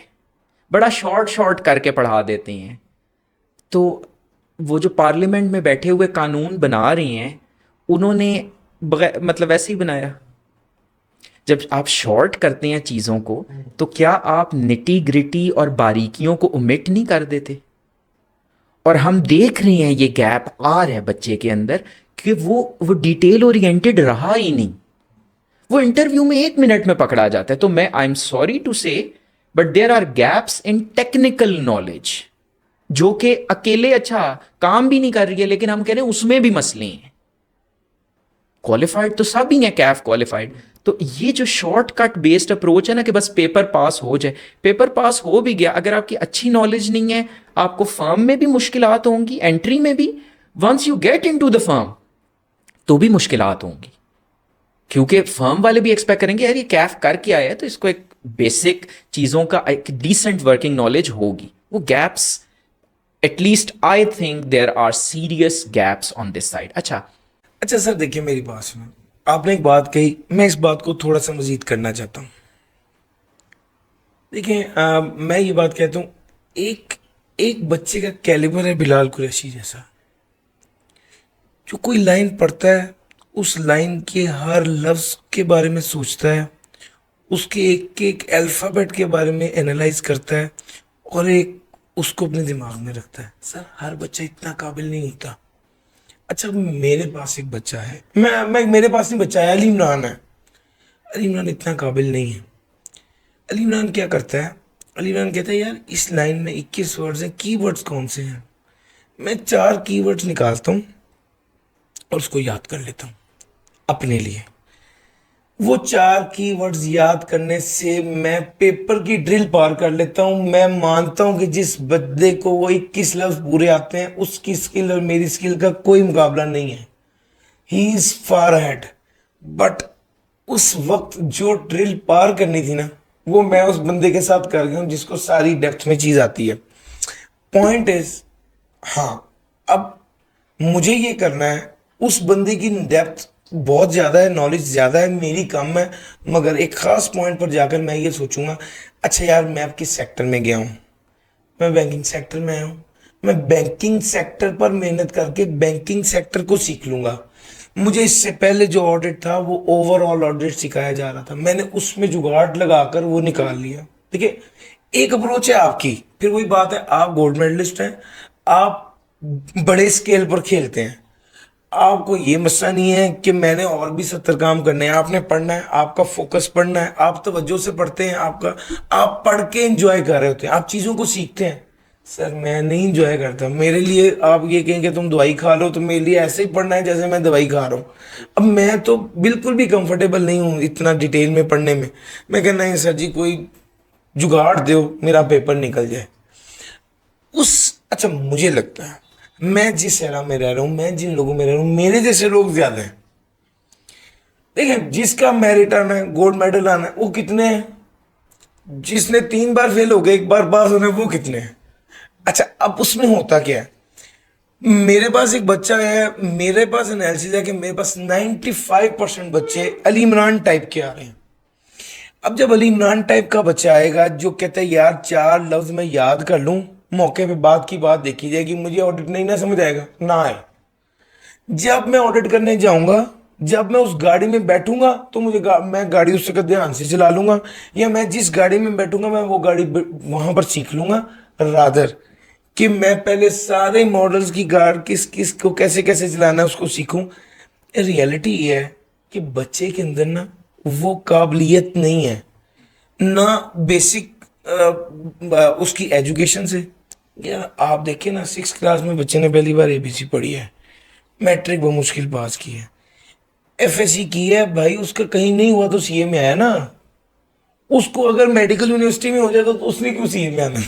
بڑا شارٹ کر کے پڑھا دیتے ہیں. تو وہ جو پارلیمنٹ میں بیٹھے ہوئے قانون بنا رہے ہیں, انہوں نے مطلب ایسے ہی بنایا. جب آپ شارٹ کرتے ہیں چیزوں کو, تو کیا آپ نٹی گریٹی اور باریکیوں کو omit نہیں کر دیتے؟ اور ہم دیکھ رہے ہیں یہ گیپ آ رہا ہے بچے کے اندر کہ وہ ڈیٹیل اورینٹڈ رہا ہی نہیں. وہ انٹرویو میں 1 منٹ میں پکڑا جاتا ہے. تو میں I M sorry to say, but there are gaps in technical knowledge, جو کہ اکیلے اچھا کام بھی نہیں کر رہی ہے, لیکن ہم کہہ رہے ہیں اس میں بھی مسئلے ہیں. کوالیفائڈ تو سب ہی ہیں, کیف کوالیفائڈ. تو یہ جو شارٹ کٹ بیسڈ اپروچ ہے نا کہ بس پیپر پاس ہو جائے, پیپر پاس ہو بھی گیا, اگر آپ کی اچھی نالج نہیں ہے, آپ کو فرم میں بھی مشکلات ہوں گی, انٹری میں بھی. Once you get into the firm تو بھی مشکلات ہوں گی, کیونکہ فرم والے بھی ایکسپیکٹ کریں گے یار یہ کیف کر کے آیا ہے تو اس کو ایک بیسک چیزوں کا ایک ڈیسنٹ ورکنگ نالج ہوگی. وہ gaps at least I think there are serious gaps on this side. اچھا سر دیکھیے, میری بات سنیں, آپ نے ایک بات کہی, میں اس بات کو تھوڑا سا مزید کرنا چاہتا ہوں. دیکھیں میں یہ بات کہتا ہوں, ایک بچے کا کیلیبر ہے بلال قریشی جیسا, جو کوئی لائن پڑھتا ہے اس لائن کے ہر لفظ کے بارے میں سوچتا ہے, اس کے ایک الفابیٹ کے بارے میں انالائز کرتا ہے, اور اس کو اپنے دماغ میں رکھتا ہے. سر ہر بچہ اتنا قابل نہیں ہوتا. اچھا میرے پاس ایک بچہ ہے, میرے پاس نہیں بچہ ہے, علی عمران ہے. علی عمران اتنا قابل نہیں ہے. علی عمران کیا کرتا ہے, علی عمران کہتا ہے یار اس لائن میں 21 ورڈز ہیں, کی ورڈز کون سے ہیں, میں 4 کی ورڈز نکالتا ہوں اور اس کو یاد کر لیتا ہوں اپنے لیے. وہ 4 کی ورڈز یاد کرنے سے میں پیپر کی ڈرل پار کر لیتا ہوں. میں مانتا ہوں کہ جس بندے کو وہ 21 لفظ پورے آتے ہیں, اس کی سکل اور میری سکل کا کوئی مقابلہ نہیں ہے. ہی از فار ہیڈ. بٹ اس وقت جو ڈرل پار کرنی تھی نا, وہ میں اس بندے کے ساتھ کر گیا ہوں جس کو ساری ڈیپتھ میں چیز آتی ہے. پوائنٹ از, ہاں اب مجھے یہ کرنا ہے, اس بندے کی ڈیپتھ بہت زیادہ ہے, نالج زیادہ ہے, میری کم ہے, مگر ایک خاص پوائنٹ پر جا کر میں یہ سوچوں گا اچھا یار میں اب کس سیکٹر میں گیا ہوں, میں بینکنگ سیکٹر میں آیا ہوں, میں بینکنگ سیکٹر پر محنت کر کے بینکنگ سیکٹر کو سیکھ لوں گا. مجھے اس سے پہلے جو آڈٹ تھا وہ اوور آل آڈٹ سکھایا جا رہا تھا, میں نے اس میں جگاڑ لگا کر وہ نکال لیا. دیکھیے ایک اپروچ ہے آپ کی, پھر وہی بات ہے, آپ گولڈ میڈلسٹ ہیں, آپ بڑے اسکیل پر کھیلتے ہیں, آپ کو یہ مسئلہ نہیں ہے کہ میں نے اور بھی 70 کام کرنے ہیں. آپ نے پڑھنا ہے, آپ کا فوکس پڑھنا ہے, آپ توجہ سے پڑھتے ہیں, آپ پڑھ کے انجوائے کر رہے ہوتے ہیں, آپ چیزوں کو سیکھتے ہیں. سر میں نہیں انجوائے کرتا. میرے لیے آپ یہ کہیں کہ تم دوائی کھا لو, تو میرے لیے ایسے ہی پڑھنا ہے جیسے میں دوائی کھا رہا ہوں. اب میں تو بالکل بھی کمفرٹیبل نہیں ہوں اتنا ڈیٹیل میں پڑھنے میں. میں کہنا ہے سر جی کوئی جگاڑ دو میرا پیپر نکل جائے. اچھا مجھے لگتا ہے میں جس ایرا میں رہ رہا ہوں, میں جن لوگوں میں رہ رہا ہوں, میرے جیسے لوگ زیادہ ہیں. دیکھیں جس کا میرٹ آنا ہے, گولڈ میڈل آنا ہے, وہ کتنے ہیں؟ جس نے 3 بار فیل ہو گئے 1 بار پاس ہونے, وہ کتنے ہیں؟ اچھا اب اس میں ہوتا کیا ہے, میرے پاس ایک بچہ ہے, میرے پاس انالیسس ہے کہ میرے پاس 95% بچے علی عمران ٹائپ کے آ رہے ہیں. اب جب علی عمران ٹائپ کا بچہ آئے گا جو کہتا ہے یار 4 لفظ میں یاد کر لوں, موقع پہ بات کی بات دیکھی جائے گی, مجھے آڈٹ نہیں نہ سمجھ آئے گا, نہ آئے. جب میں آڈٹ کرنے جاؤں گا جب میں اس گاڑی میں بیٹھوں گا تو میں گاڑی اس سے دھیان سے چلا لوں گا, یا میں جس گاڑی میں بیٹھوں گا میں وہ گاڑی وہاں پر سیکھ لوں گا, رادر کہ میں پہلے سارے ماڈلز کی گاڑ کس کو کیسے کیسے چلانا ہے اس کو سیکھوں. ریئلٹی یہ ہے کہ بچے کے اندر نا وہ قابلیت نہیں ہے, نہ بیسک اس کی ایجوکیشن سے. یا آپ دیکھیں نا 6 کلاس میں بچے نے پہلی بار ABC پڑھی ہے, میٹرک بہت مشکل پاس کی ہے, FSC کی ہے بھائی, اس کا کہیں نہیں ہوا تو CA میں آیا نا. اس کو اگر میڈیکل یونیورسٹی میں ہو جاتا تو اس نے کیوں CA میں آنا.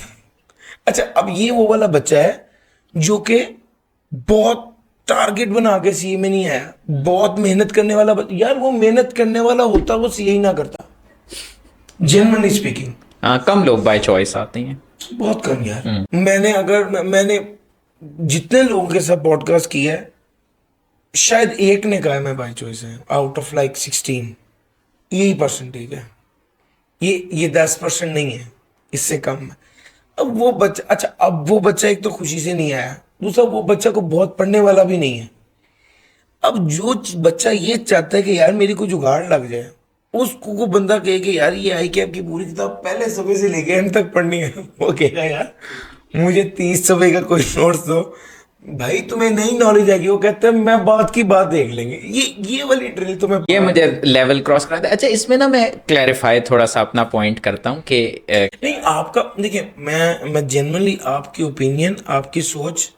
اچھا اب یہ وہ والا بچہ ہے جو کہ بہت ٹارگٹ بنا کے CA میں نہیں آیا, بہت محنت کرنے والا یار وہ محنت کرنے والا ہوتا وہ CA ہی نہ کرتا, جنرلی اسپیکنگ. ہاں کم لوگ بائی چوائس آتے ہیں, بہت کم یار. میں نے جتنے لوگوں کے ساتھ پوڈ کاسٹ کیا ہے شاید ایک نے کہا ہے میں بائی چوائس ہے, آؤٹ آف لائک 16, یہی پرسنٹیج ہے. یہ 10% نہیں ہے, اس سے کم ہے. اب وہ بچہ, اچھا اب وہ بچہ ایک تو خوشی سے نہیں آیا, دوسرا وہ بچہ کو بہت پڑھنے والا بھی نہیں ہے. اب جو بچہ یہ چاہتا ہے کہ یار میری کوئی جگاڑ لگ جائے, اس کو بندہ کہے کہ یار یہ آئی کیپ کی پوری کتاب پہلے صفحے سے لے کے اینڈ تک پڑھنی ہے, وہ کہے گا یار مجھے 30 صفحے کا کوئی نوٹس دو. بھائی تمہیں نئی نالج آئے گی, وہ کہتے ہیں میں بات کی بات دیکھ لیں گے. یہ والی ڈرل تو یہ مجھے لیول کراس کراتا ہے. اچھا اس میں نا میں کلیریفائی تھوڑا سا اپنا پوائنٹ کرتا ہوں کہ نہیں آپ کا دیکھیں, میں جنرلی آپ کی اوپینین, آپ کی سوچ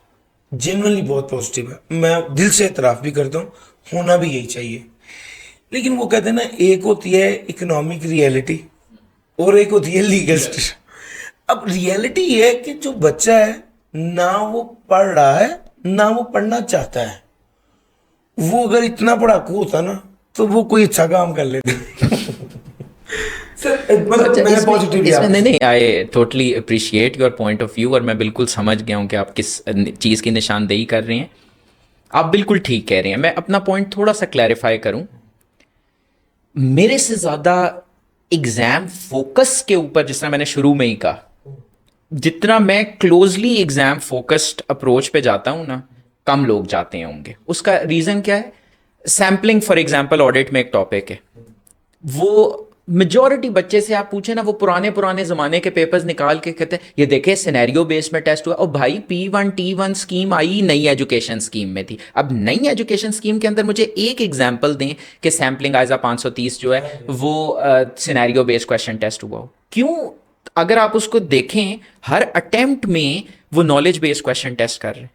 جنرلی بہت پازیٹیو ہے, میں دل سے اعتراف بھی کرتا ہوں, ہونا بھی یہی چاہیے. لیکن وہ کہتے ہیں نا ایک ہوتی ہے اکنامک ریئلٹی اور ایک ہوتی ہے لیگل. اب ریئلٹی یہ ہے کہ جو بچہ ہے نہ وہ پڑھ رہا ہے نہ وہ پڑھنا چاہتا ہے. وہ اگر اتنا پڑھاکو ہوتا نا تو وہ کوئی اچھا کام کر لیتا. نہیں I totally appreciate your point of view, اور میں بالکل سمجھ گیا ہوں کہ آپ کس چیز کی نشاندہی کر رہے ہیں. آپ بالکل ٹھیک کہہ رہے ہیں. میں اپنا پوائنٹ تھوڑا سا کلیریفائی کروں. میرے سے زیادہ ایگزام فوکس کے اوپر, جس طرح میں نے شروع میں ہی کہا, جتنا میں کلوزلی ایگزام فوکسڈ اپروچ پہ جاتا ہوں نا, کم لوگ جاتے ہوں گے. اس کا ریزن کیا ہے؟ سیمپلنگ فار ایگزامپل آڈٹ میں ایک ٹاپک ہے, وہ میجورٹی بچے سے آپ پوچھیں نا, وہ پرانے زمانے کے پیپرز نکال کے کہتے ہیں یہ دیکھیں سینیریو بیس میں ٹیسٹ ہوا. اور بھائی P1 T1 اسکیم آئی نئی ایجوکیشن اسکیم میں تھی. اب نئی ایجوکیشن اسکیم کے اندر مجھے ایک ایگزامپل دیں کہ سیمپلنگ آئزہ 530 جو ہے وہ سینیریو بیس کویشچن ٹیسٹ ہوا ہو. کیوں؟ اگر آپ اس کو دیکھیں ہر اٹیمپٹ میں وہ نالج بیس کویشچن ٹیسٹ کر رہے ہیں.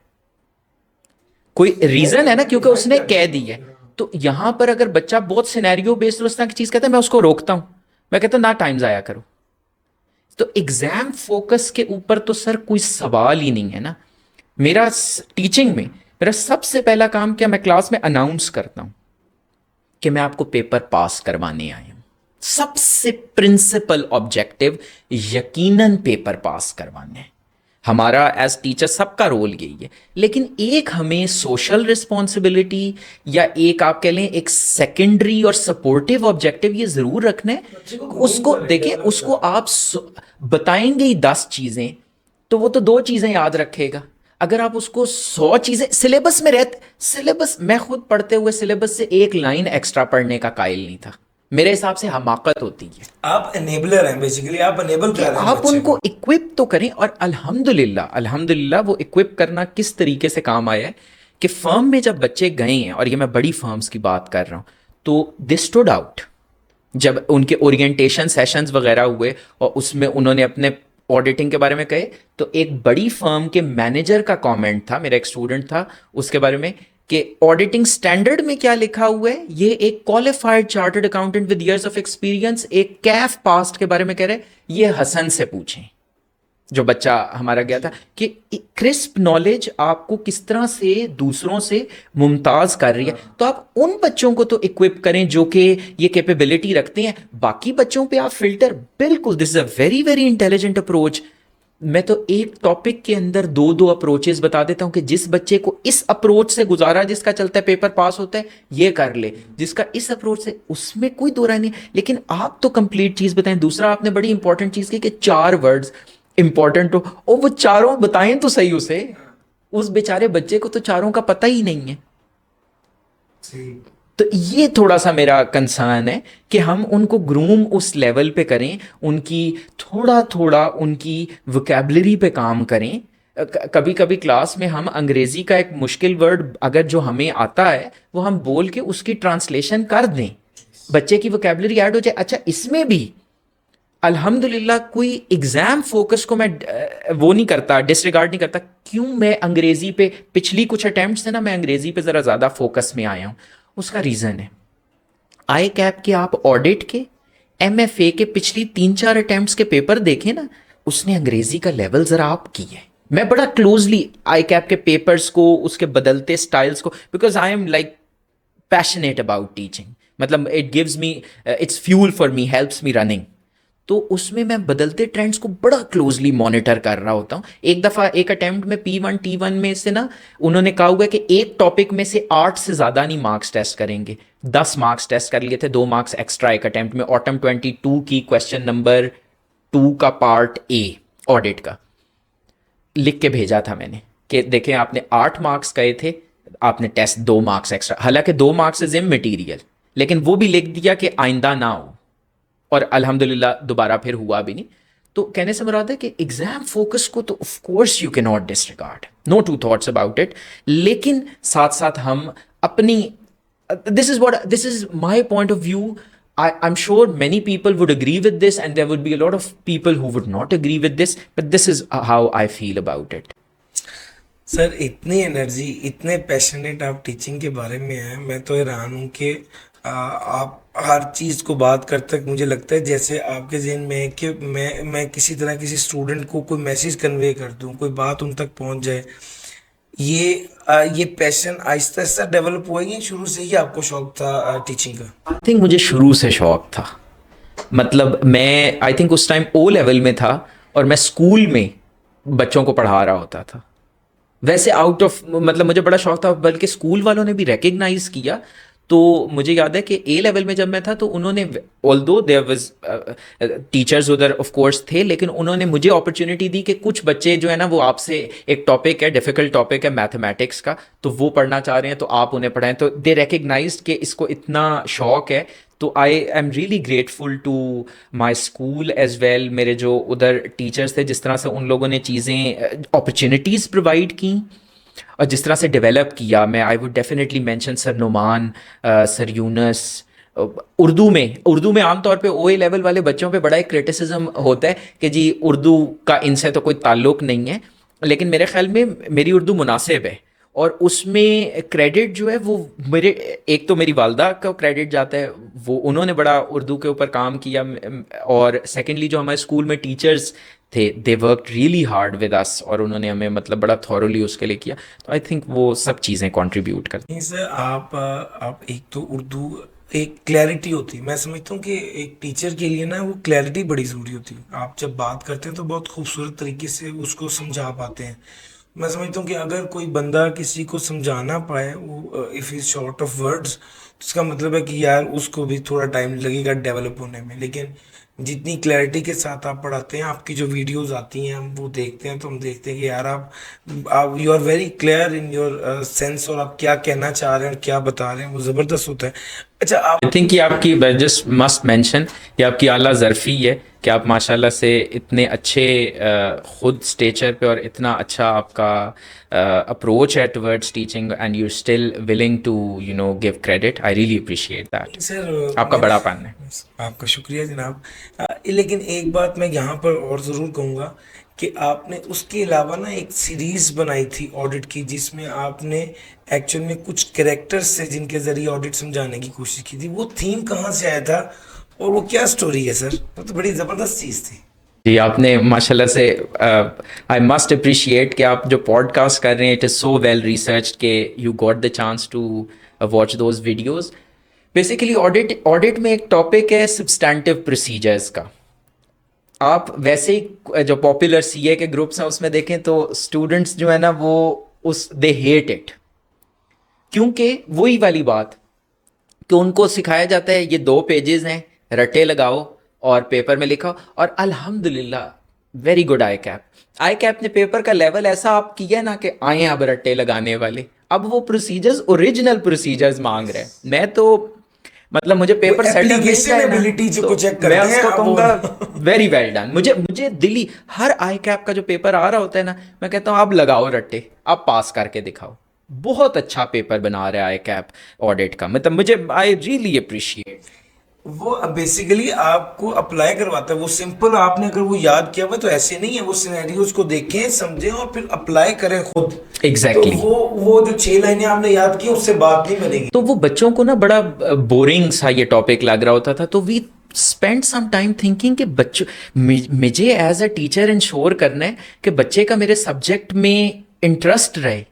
کوئی ریزن ہے نا, کیونکہ اس نے کہہ دی ہے. تو یہاں پر اگر بچہ بہت سینیریو بیسڈ اس طرح کی چیز کہتا ہے, میں اس کو روکتا ہوں, میں کہتا ہوں نہ ٹائم ضائع کرو. تو ایگزام فوکس کے اوپر تو سر کوئی سوال ہی نہیں ہے نا. میرا ٹیچنگ میں میرا سب سے پہلا کام کیا, میں کلاس میں اناؤنس کرتا ہوں کہ میں آپ کو پیپر پاس کروانے آیا ہوں. سب سے پرنسپل آبجیکٹو یقیناً پیپر پاس کروانا ہے. ہمارا ایز ٹیچر سب کا رول یہی ہے. لیکن ایک ہمیں سوشل رسپانسبلٹی یا ایک آپ کہہ لیں ایک سیکنڈری اور سپورٹیو آبجیکٹو یہ ضرور رکھنا ہے. اس کو دیکھیں, اس کو آپ بتائیں گے 10 چیزیں تو وہ تو 2 چیزیں یاد رکھے گا. اگر آپ اس کو 100 چیزیں سلیبس میں سلیبس, میں خود پڑھتے ہوئے سلیبس سے ایک لائن ایکسٹرا پڑھنے کا قائل نہیں تھا. میرے حساب سے حماقت ہوتی ہے. آپ انیبلر ہیں بیسیکلی, آپ انیبل کر رہے ہیں, آپ ان کو اکوپ تو کریں. اور الحمدللہ وہ اکوپ کرنا کس طریقے سے کام آیا ہے کہ فرم میں جب بچے گئے ہیں, اور یہ میں بڑی فرمز کی بات کر رہا ہوں, تو دے اسٹوڈ آؤٹ. جب ان کے اورینٹیشن سیشنز وغیرہ ہوئے اور اس میں انہوں نے اپنے آڈیٹنگ کے بارے میں کہے, تو ایک بڑی فرم کے مینیجر کا کامنٹ تھا, میرا ایک اسٹوڈنٹ تھا, اس کے بارے میں کہ آڈیٹنگ سٹینڈرڈ میں کیا لکھا ہوا ہے, یہ ایک qualified chartered accountant with years of experience ایک کیف پاسٹ کے بارے میں کہہ رہے, یہ حسن سے پوچھیں جو بچہ ہمارا گیا تھا, کہ کرسپ نالج آپ کو کس طرح سے دوسروں سے ممتاز کر رہی ہے. تو آپ ان بچوں کو تو اکوپ کریں جو کہ یہ کیپیبلٹی رکھتے ہیں. باقی بچوں پہ آپ فلٹر, بالکل this is a very very intelligent approach. میں تو ایک ٹاپک کے اندر 2 اپروچز بتا دیتا ہوں کہ جس بچے کو اس اپروچ سے گزارا, جس کا چلتا ہے پیپر پاس ہوتا ہے, یہ کر لے. جس کا اس اپروچ سے, اس میں کوئی دو رائے نہیں. لیکن آپ تو کمپلیٹ چیز بتائیں. دوسرا آپ نے بڑی امپورٹنٹ چیز کی کہ 4 ورڈز امپورٹنٹ ہو, اور وہ 4 بتائیں تو صحیح اسے. اس بیچارے بچے کو تو 4 کا پتہ ہی نہیں ہے. تو یہ تھوڑا سا میرا کنسرن ہے کہ ہم ان کو گروم اس لیول پہ کریں, ان کی تھوڑا تھوڑا ان کی وکیبلری پہ کام کریں. کبھی کبھی کلاس میں ہم انگریزی کا ایک مشکل ورڈ اگر جو ہمیں آتا ہے وہ ہم بول کے اس کی ٹرانسلیشن کر دیں, بچے کی وکیبلری ایڈ ہو جائے. اچھا اس میں بھی الحمدللہ کوئی ایگزام فوکس کو میں وہ نہیں کرتا, ڈس ریگارڈ نہیں کرتا. کیوں میں انگریزی پہ پچھلی کچھ اٹیمپٹس ہیں نا, میں انگریزی پہ ذرا زیادہ فوکس میں آیا ہوں. اس کا ریزن ہے آئی کیپ کے آپ آڈٹ کے ایم ایف اے کے پچھلی 3-4 اٹیمپٹس کے پیپر دیکھیں نا, اس نے انگریزی کا لیول ذرا آپ کی ہے. میں بڑا کلوزلی آئی کیپ کے پیپرز کو, اس کے بدلتے سٹائلز کو, because I am like passionate about teaching, مطلب it gives me, it's fuel for me, helps me running. تو اس میں بدلتے ٹرینڈس کو بڑا کلوزلی مانیٹر کر رہا ہوتا ہوں. ایک دفعہ ایک اٹیمپٹ میں P1 T1 میں سے نا انہوں نے کہا ہوا ہے کہ ایک ٹاپک میں سے 8 سے زیادہ نہیں مارکس ٹیسٹ کریں گے. 10 مارکس ٹیسٹ کر لیے تھے, 2 مارکس ایکسٹرا ایک اٹیمپٹ میں. آٹم 22 کی کوشچن نمبر 2 کا پارٹ اے آڈٹ کا لکھ کے بھیجا تھا میں نے کہ دیکھیں آپ نے 8 مارکس کہے تھے, آپ نے ٹیسٹ 2 مارکس ایکسٹرا, حالانکہ 2 مارکس از امٹیریل, لیکن وہ بھی لکھ دیا کہ آئندہ نہ ہو, اور الحمدللہ دوبارہ پھر ہوا بھی نہیں. تو کہنے سے مراد ہے کہ ایگزام فوکس کو تو of course you can not disregard, no two thoughts about it, لیکن ساتھ ساتھ ہم اپنی, this is my point of view. I'm sure many people would agree with this and there would be a lot of people who would not agree with this, but this is how I feel about it. سر اتنی energy, اتنے passionate آپ teaching کے بارے میں ہیں, میں تو حیران ہوں کہ آپ ہر چیز کو بات کرتے مجھے لگتا ہے جیسے آپ کے ذہن میں ہے کہ میں کسی طرح کسی اسٹوڈنٹ کو کوئی میسیج کنوے کر دوں, کوئی بات ان تک پہنچ جائے. یہ پیشن آہستہ آہستہ ڈیولپ ہوا, یہ شروع سے ہی آپ کو شوق تھا ٹیچنگ کا؟ I think مجھے شروع سے شوق تھا, مطلب میں آئی تھنک اس ٹائم او لیول میں تھا اور میں اسکول میں بچوں کو پڑھا رہا ہوتا تھا. ویسے آؤٹ آف, مطلب مجھے بڑا شوق تھا, بلکہ اسکول والوں نے بھی ریکگنائز کیا. تو مجھے یاد ہے کہ اے لیول میں جب میں تھا تو انہوں نے, آلدو دیر واز ٹیچرز ادھر آف کورس تھے, لیکن انہوں نے مجھے اپرچونیٹی دی کہ کچھ بچے جو ہے نا وہ آپ سے ایک ٹاپک ہے, ڈیفیکلٹ ٹاپک ہے میتھمیٹکس کا, تو وہ پڑھنا چاہ رہے ہیں تو آپ انہیں پڑھائیں. تو دے ریکگنائزڈ کہ اس کو اتنا شوق ہے. تو I am really grateful to my school as well. میرے جو ادھر ٹیچرس تھے, جس طرح سے ان لوگوں نے چیزیں اپرچونیٹیز پرووائڈ کیں اور جس طرح سے ڈیولپ کیا. میں آئی وڈ ڈیفینیٹلی مینشن سر نعمان, سر یونس. اردو میں عام طور پہ او اے لیول والے بچوں پہ بڑا ایک کرٹیسزم ہوتا ہے کہ جی اردو کا ان سے تو کوئی تعلق نہیں ہے, لیکن میرے خیال میں میری اردو مناسب ہے, اور اس میں کریڈٹ جو ہے وہ میرے, ایک تو میری والدہ کا کریڈٹ جاتا ہے, وہ انہوں نے بڑا اردو کے اوپر کام کیا, اور سیکنڈلی جو ہمارے اسکول میں ٹیچرز تھے they work really hard with us, اور انہوں نے ہمیں مطلب بڑا تھورولی اس کے لیے کیا. تو آئی تھنک وہ سب چیزیں کنٹریبیوٹ کرتی ہیں. نہیں سر, آپ ایک تو اردو ایک کلیئرٹی ہوتی ہے, میں سمجھتا ہوں کہ ایک ٹیچر کے لیے نا وہ کلیئرٹی بڑی ضروری ہوتی ہے. آپ جب بات کرتے ہیں تو بہت خوبصورت طریقے سے اس کو سمجھا پاتے ہیں. میں سمجھتا ہوں کہ اگر کوئی بندہ کسی کو سمجھانا پائے, وہ if is short of words, تو اس کا مطلب ہے کہ یار اس کو بھی تھوڑا ٹائم لگے گا ڈیولپ ہونے میں. لیکن جتنی کلیئرٹی کے ساتھ آپ پڑھاتے ہیں, آپ کی جو ویڈیوز آتی ہیں ہم وہ دیکھتے ہیں, تو ہم دیکھتے ہیں کہ یار آپ you are very clear in your sense, اور آپ کیا کہنا چاہ رہے ہیں اور کیا بتا رہے ہیں وہ زبردست ہوتا ہے. اچھا آپ, آئی تھنک یہ آپ کی, جسٹ مسٹ مینشن, یہ آپ کی اعلیٰ ظرفی ہے کہ آپ ماشاء اللہ سے اتنے اچھے خود اسٹیچر پہ, اور اتنا اچھا آپ کا اپروچ ہے towards teaching, and you still willing to you know give credit. I really appreciate that. Sir آپ کا بڑا پن ہے. آپ کا شکریہ جناب. لیکن ایک بات میں یہاں پر اور ضرور کہوں گا کہ آپ نے اس کے علاوہ نا ایک سیریز بنائی تھی آڈٹ کی, جس میں آپ نے ایکچوئل میں کچھ کریکٹرز سے جن کے ذریعے آڈٹ سمجھانے کی کوشش کی تھی. وہ تھیم کہاں سے آیا تھا اور وہ کیا سٹوری ہے سر؟ وہ تو بڑی زبردست چیز تھی. جی آپ نے ماشاء اللہ سے, آئی مسٹ اپریشیٹ کہ آپ جو پوڈ کاسٹ کر رہے ہیں, it is so well researched کہ you got the chance to watch those videos. Basically audit میں ایک ٹاپک ہے سبسٹینٹیو پروسیجرز کا. آپ ویسے ہی جو پاپولر سی اے کے گروپس ہیں اس میں دیکھیں تو اسٹوڈنٹس جو ہے نا وہ دے ہیٹ اٹ, کیونکہ وہی والی بات کہ ان کو سکھایا جاتا ہے یہ 2 پیجز ہیں, رٹے لگاؤ اور پیپر میں لکھو. اور الحمدللہ ویری گڈ آئی کیپ نے پیپر کا لیول ایسا آپ کیا نا کہ آئیں اب رٹے لگانے والے, اب وہ پروسیجرز اوریجنل پروسیجرز مانگ رہے ہیں. میں تو مطلب مجھے پیپر ایپلیکیشنیبلٹی جو چیک کرتے ہیں میں اس کو کہوں گا ویری ویل ڈن. مجھے دلی ہر آئی کیپ کا جو پیپر آ رہا ہوتا ہے نا, میں کہتا ہوں آپ لگاؤ رٹے, آپ پاس کر کے دکھاؤ. بہت اچھا پیپر بنا رہا ہے آئی کیپ آڈٹ کا, مطلب مجھے آئی ریئلی اپریشیٹ. وہ بیسیکلی آپ کو اپلائی کرواتا ہے, وہ سمپل آپ نے اگر وہ یاد کیا ہوا تو ایسے نہیں ہے, وہ سینیریوز کو دیکھیں سمجھیں اور پھر اپلائی کریں خود. ایگزیکٹلی. تو وہ جو 6 لائنیں آپ نے یاد کی اس سے بات نہیں بنے گی. تو وہ بچوں کو نا بڑا بورنگ سا یہ ٹاپک لگ رہا ہوتا تھا, تو we spend some time thinking کہ بچوں مجھے ایز اے ٹیچر انشور کرنا ہے کہ بچے کا میرے سبجیکٹ میں انٹرسٹ رہے.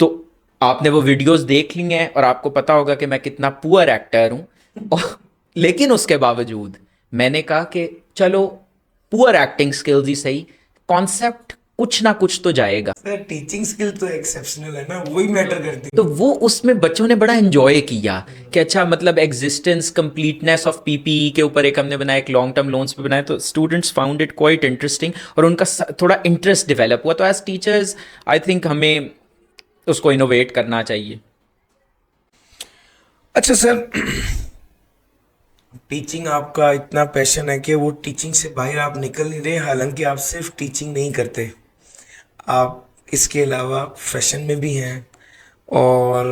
تو آپ نے وہ ویڈیوز دیکھ لی ہیں اور آپ کو پتا ہوگا کہ میں کتنا پور ایکٹر ہوں, لیکن اس کے باوجود میں نے کہا کہ چلو پور ایکٹنگ سکلز ہی صحیح, کانسیپٹ کچھ نہ کچھ تو جائے گا. ٹیچنگ سکل تو ایکسیپشنل ہے نا, وہی میٹر کرتی ہے. تو وہ اس میں بچوں نے بڑا انجوائے کیا کہ اچھا مطلب ایگزسٹنس کمپلیٹنیس آف پی پی ای کے اوپر ایک ہم نے بنایا, ایک لانگ ٹرم لونس پہ بنایا, تو students found it quite interesting اور ان کا تھوڑا انٹرسٹ ڈیولپ ہوا. تو ایز ٹیچرز آئی تھنک ہمیں اس کو انوویٹ کرنا چاہیے. اچھا سر, ٹیچنگ آپ کا اتنا پیشن ہے کہ وہ ٹیچنگ سے باہر آپ نکل نہیں رہے, حالانکہ آپ صرف ٹیچنگ نہیں کرتے, آپ اس کے علاوہ فیشن میں بھی ہیں. اور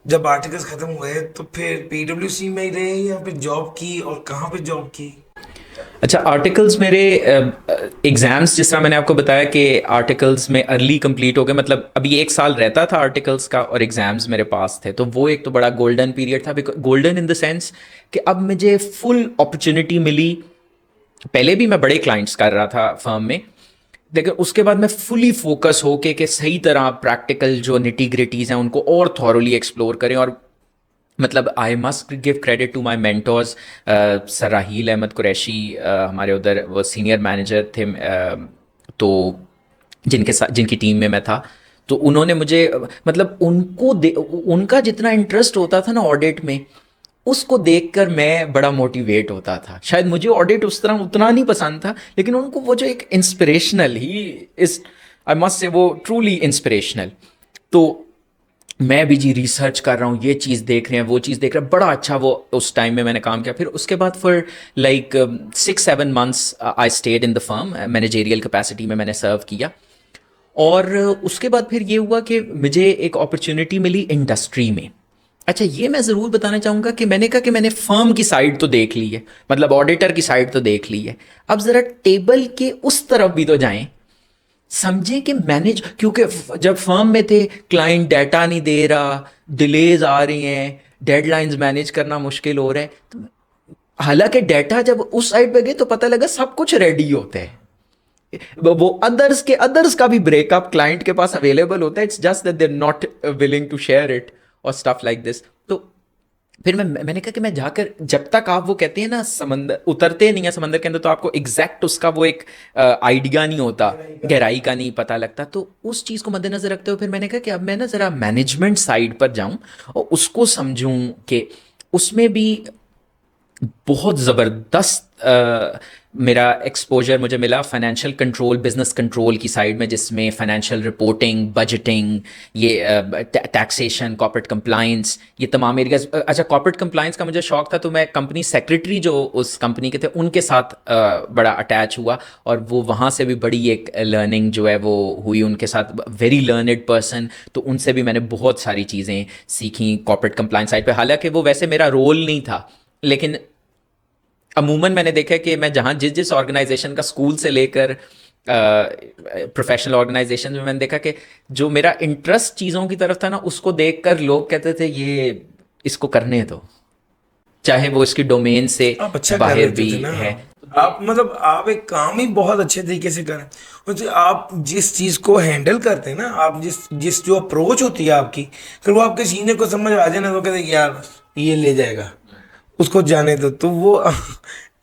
جب آرٹیکلز ختم ہوئے تو پھر پی ڈبلیو سی میں ہی رہے یا پھر جاب کی, اور کہاں پہ جاب کی؟ اچھا, آرٹیکلز میرے ایگزامس جس طرح میں نے آپ کو بتایا کہ آرٹیکلز میں ارلی کمپلیٹ ہو گئے, مطلب ابھی 1 سال رہتا تھا آرٹیکلز کا اور ایگزامس میرے پاس تھے, تو وہ ایک تو بڑا گولڈن پیریڈ تھا. گولڈن ان دا سینس کہ اب مجھے فل اپرچونیٹی ملی. پہلے بھی میں بڑے کلائنٹس کر رہا تھا فرم میں, لیکن اس کے بعد میں فلی فوکس ہو کے کہ صحیح طرح پریکٹیکل جو نٹی گریٹیز ہیں ان کو اور تھورولی ایکسپلور کریں. اور مطلب I must give credit to my mentors. Sir Raheel Ahmed Qureshi ہمارے ادھر وہ سینئر مینیجر تھے, تو جن کی ٹیم میں تھا, تو انہوں نے مجھے مطلب ان کا جتنا انٹرسٹ ہوتا تھا نا آڈٹ میں, اس کو دیکھ کر میں بڑا موٹیویٹ ہوتا تھا. شاید مجھے آڈٹ اس طرح اتنا نہیں پسند تھا, لیکن ان کو وہ جو ایک inspirational he is, I must سے وہ ٹرولی انسپریشنل. تو میں بھی جی ریسرچ کر رہا ہوں, یہ چیز دیکھ رہے ہیں, وہ چیز دیکھ رہے ہیں, بڑا اچھا وہ اس ٹائم میں نے کام کیا. پھر اس کے بعد for like 6-7 months I stayed in the firm, managerial capacity میں نے سرو کیا. اور اس کے بعد پھر یہ ہوا کہ مجھے ایک اپرچونیٹی ملی انڈسٹری میں. اچھا, یہ میں ضرور بتانا چاہوں گا کہ میں نے کہا کہ میں نے فرم کی سائڈ تو دیکھ لی ہے, مطلب آڈیٹر کی سائڈ تو دیکھ لی ہے, اب ذرا ٹیبل کے اس طرف بھی تو جائیں, سمجھیں کہ مینیج, کیونکہ جب فرم میں تھے کلائنٹ ڈیٹا نہیں دے رہا, ڈیلیز آ رہی ہیں, ڈیڈ لائنز مینیج کرنا مشکل ہو رہا ہے. حالانکہ ڈیٹا جب اس سائڈ پہ گئے تو پتہ لگا سب کچھ ریڈی ہوتا ہے, وہ ادرس کا بھی بریک اپ کلائنٹ کے پاس اویلیبل ہوتا ہے, it's just that they are not willing to share it اور اسٹف لائک دس. تو پھر میں نے کہا کہ میں جا کر, جب تک آپ وہ کہتے ہیں نا سمندر اترتے نہیں ہیں سمندر کے اندر, تو آپ کو ایگزیکٹ اس کا وہ ایک آئیڈیا نہیں ہوتا, گہرائی کا نہیں پتہ لگتا. تو اس چیز کو مد نظر رکھتے ہوئے پھر میں نے کہا کہ اب میں نا ذرا مینجمنٹ سائڈ پر جاؤں اور اس کو سمجھوں کہ اس میں بھی بہت زبردست میرا ایکسپوجر مجھے ملا فائنینشیل کنٹرول, بزنس کنٹرول کی سائڈ میں, جس میں فائنینشیل رپورٹنگ, بجٹنگ, یہ ٹیکسیشن, کارپوریٹ کمپلائنس, یہ تمام ایریاز. اچھا, کارپوریٹ کمپلائنس کا مجھے شوق تھا, تو میں کمپنی سیکرٹری جو اس کمپنی کے تھے ان کے ساتھ بڑا اٹیچ ہوا, اور وہ وہاں سے بھی بڑی ایک لرننگ جو ہے وہ ہوئی ان کے ساتھ. ویری لرنڈ پرسن, تو ان سے بھی میں نے بہت ساری چیزیں سیکھیں کارپوریٹ کمپلائنس سائڈ پہ. حالانکہ وہ ویسے میرا رول نہیں تھا, لیکن عموماً میں نے دیکھا کہ میں جہاں جس آرگنائزیشن کا اسکول سے لے کر پروفیشنل آرگنائزیشن میں نے دیکھا کہ جو میرا انٹرسٹ چیزوں کی طرف تھا نا, اس کو دیکھ کر لوگ کہتے تھے یہ اس کو کرنے دو, چاہے وہ اس کی ڈومین سے باہر بھی ہے. آپ مطلب آپ ایک کام ہی بہت اچھے طریقے سے کریں. آپ جس چیز کو ہینڈل کرتے ہیں نا, آپ جس جو اپروچ ہوتی ہے آپ کی, پھر وہ آپ کے سینے کو سمجھ آ جائے نا, تو کہتے ہیں یار یہ لے جائے گا, اس کو جانے دو. تو وہ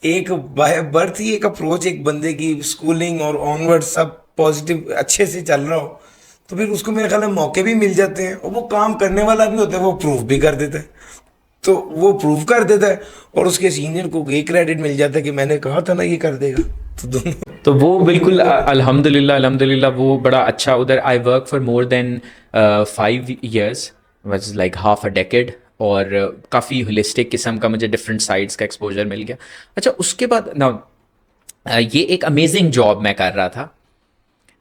ایک بائی برتھ ہی ایک اپروچ, ایک بندے کی اسکولنگ اور آن ورڈ سب پازیٹیو اچھے سے چل رہا ہو, تو پھر اس کو میرے خیال میں موقع بھی مل جاتے ہیں, اور وہ کام کرنے والا بھی ہوتا ہے, وہ پروف بھی کر دیتا ہے. تو وہ پروو کر دیتا ہے اور اس کے سینئر کو یہ کریڈٹ مل جاتا ہے کہ میں نے کہا تھا نا یہ کر دے گا. تو دونوں تو وہ بالکل الحمد للہ وہ بڑا اچھا ادھر I work for more than 5 years was like half a decade, اور کافی ہولسٹک قسم کا مجھے ڈفرینٹ سائڈس کا ایکسپوجر مل گیا. اچھا اس کے بعد نا یہ ایک امیزنگ جاب میں کر رہا تھا.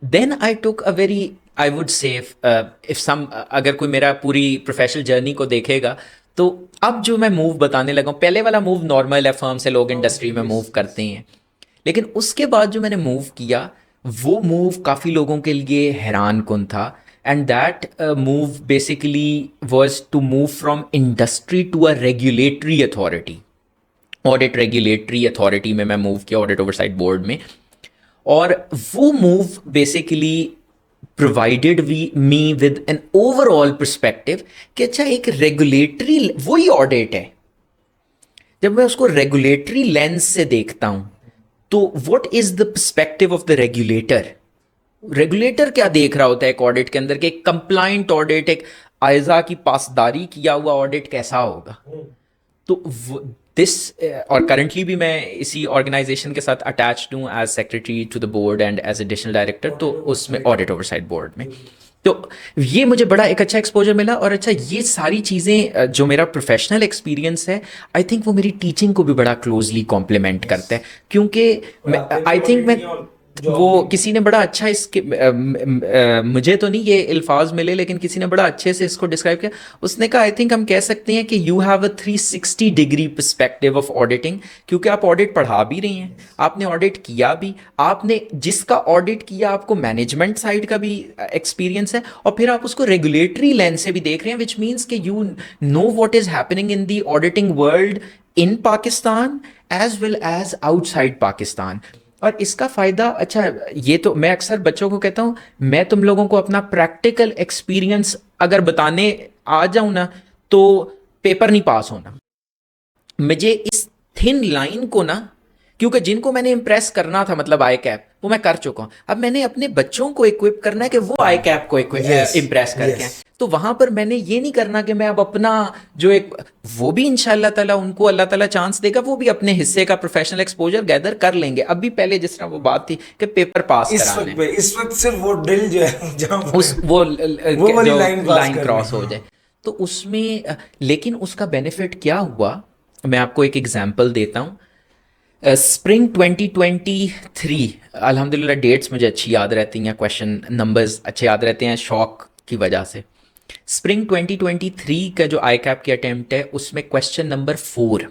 Then I took a very I would say if some اگر کوئی میرا پوری پروفیشنل جرنی کو دیکھے گا تو اب جو میں موو بتانے لگا ہوں, پہلے والا موو نارمل ہے, فرم سے لوگ انڈسٹری میں موو کرتے ہیں, لیکن اس کے بعد جو میں نے موو کیا وہ موو کافی لوگوں کے لیے حیران کن تھا. And that move basically was to move from industry to a regulatory authority. Audit regulatory authority میں موو کیا, آڈٹ اوورسائٹ بورڈ میں. اور وہ move basically provided me with an overall perspective کہ اچھا ایک ریگولیٹری وہی آڈٹ ہے, جب میں اس کو ریگولیٹری لینس سے دیکھتا ہوں تو what is the perspective of the regulator. Regulator کیا دیکھ رہا ہوتا ہے ایک آڈٹ کے اندر کہ ایک کمپلائنٹ آڈٹ, ایک اعضاء کی پاسداری کیا ہوا آڈٹ کیسا ہوگا. تو دس اور کرنٹلی بھی میں اسی آرگنائزیشن کے ساتھ اٹیچڈ ہوں as secretary to the board and as additional director, تو اس میں آڈٹ اوورسائٹ بورڈ میں. تو یہ مجھے بڑا ایک اچھا ایکسپوجر ملا. اور اچھا یہ ساری چیزیں جو میرا پروفیشنل ایکسپیرینس ہے آئی تھنک وہ میری ٹیچنگ کو بھی بڑا کلوزلی کمپلیمنٹ کرتا ہے, کیونکہ آئی تھنک میں وہ کسی نے بڑا اچھا اس کے مجھے تو نہیں یہ الفاظ ملے لیکن کسی نے بڑا اچھے سے اس کو ڈسکرائب کیا. اس نے کہا آئی تھنک ہم کہہ سکتے ہیں کہ you have a 360 degree perspective of auditing, کیونکہ آپ آڈٹ پڑھا بھی رہی ہیں, آپ نے آڈٹ کیا بھی, آپ نے جس کا آڈٹ کیا آپ کو مینجمنٹ سائڈ کا بھی ایکسپیرینس ہے, اور پھر آپ اس کو ریگولیٹری لینس سے بھی دیکھ رہے ہیں, وچ مینس کہ you know what is happening in the auditing world in Pakistan as well as outside Pakistan. اور اس کا فائدہ اچھا یہ تو میں اکثر بچوں کو کہتا ہوں, میں تم لوگوں کو اپنا پریکٹیکل ایکسپیرینس اگر بتانے آ جاؤں نا تو پیپر نہیں پاس ہونا. مجھے اس تھن لائن کو نا, کیونکہ جن کو میں نے امپریس کرنا تھا مطلب آئی کیپ وہ میں کر چکا ہوں, اب میں نے اپنے بچوں کو اکوپ کرنا ہے کہ وہ آئی کیپ کو امپریس کر کے آئیں. تو وہاں پر میں نے یہ نہیں کرنا کہ میں اب اپنا جو ایک وہ بھی ان شاء اللہ تعالیٰ ان کو اللہ تعالیٰ چانس دے گا, وہ بھی اپنے حصے کا پروفیشنل ایکسپوجر گیدر کر لیں گے. اب بھی پہلے جس طرح وہ بات تھی کہ پیپر پاس کرانے, اس وقت صرف وہ ڈرل جو ہے جہاں وہ لائن کراس ہو جائے تو اس میں. لیکن اس کا بینیفٹ کیا ہوا, میں آپ کو ایک ایگزامپل دیتا ہوں. اسپرنگ 2023 الحمد للہ ڈیٹس مجھے اچھی یاد رہتی ہیں, کویشچن نمبرز اچھے یاد رہتے ہیں شوق کی وجہ سے. اسپرنگ 2023 کا جو آئی کیپ کی اٹیمپٹ ہے اس میں کویشچن نمبر 4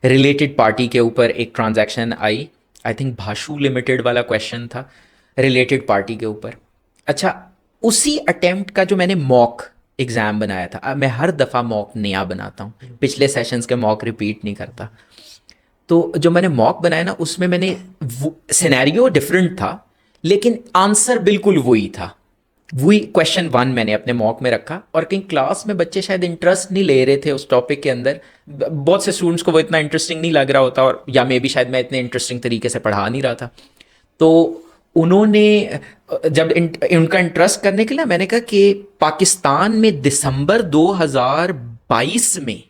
ریلیٹڈ پارٹی کے اوپر ایک transaction I, I think Bhashu limited والا کویشچن تھا ریلیٹڈ پارٹی کے اوپر. اچھا اسی اٹیمپٹ کا جو میں نے موک ایگزام بنایا تھا, میں ہر دفعہ موک نیا بناتا ہوں, پچھلے سیشنز کے موک ریپیٹ نہیں کرتا. تو جو میں نے موک بنایا نا اس میں نے سینیریو ڈفرینٹ تھا لیکن آنسر بالکل وہی تھا, وہی کویشچن 1 میں نے اپنے موک میں رکھا. اور کہیں کلاس میں بچے شاید انٹرسٹ نہیں لے رہے تھے اس ٹاپک کے اندر, بہت سے اسٹوڈنٹس کو وہ اتنا انٹرسٹنگ نہیں لگ رہا ہوتا, اور یا میں بھی شاید میں اتنے انٹرسٹنگ طریقے سے پڑھا نہیں رہا تھا. تو انہوں نے جب ان کا انٹرسٹ کرنے کے لیے میں نے کہا کہ پاکستان میں دسمبر 2022 میں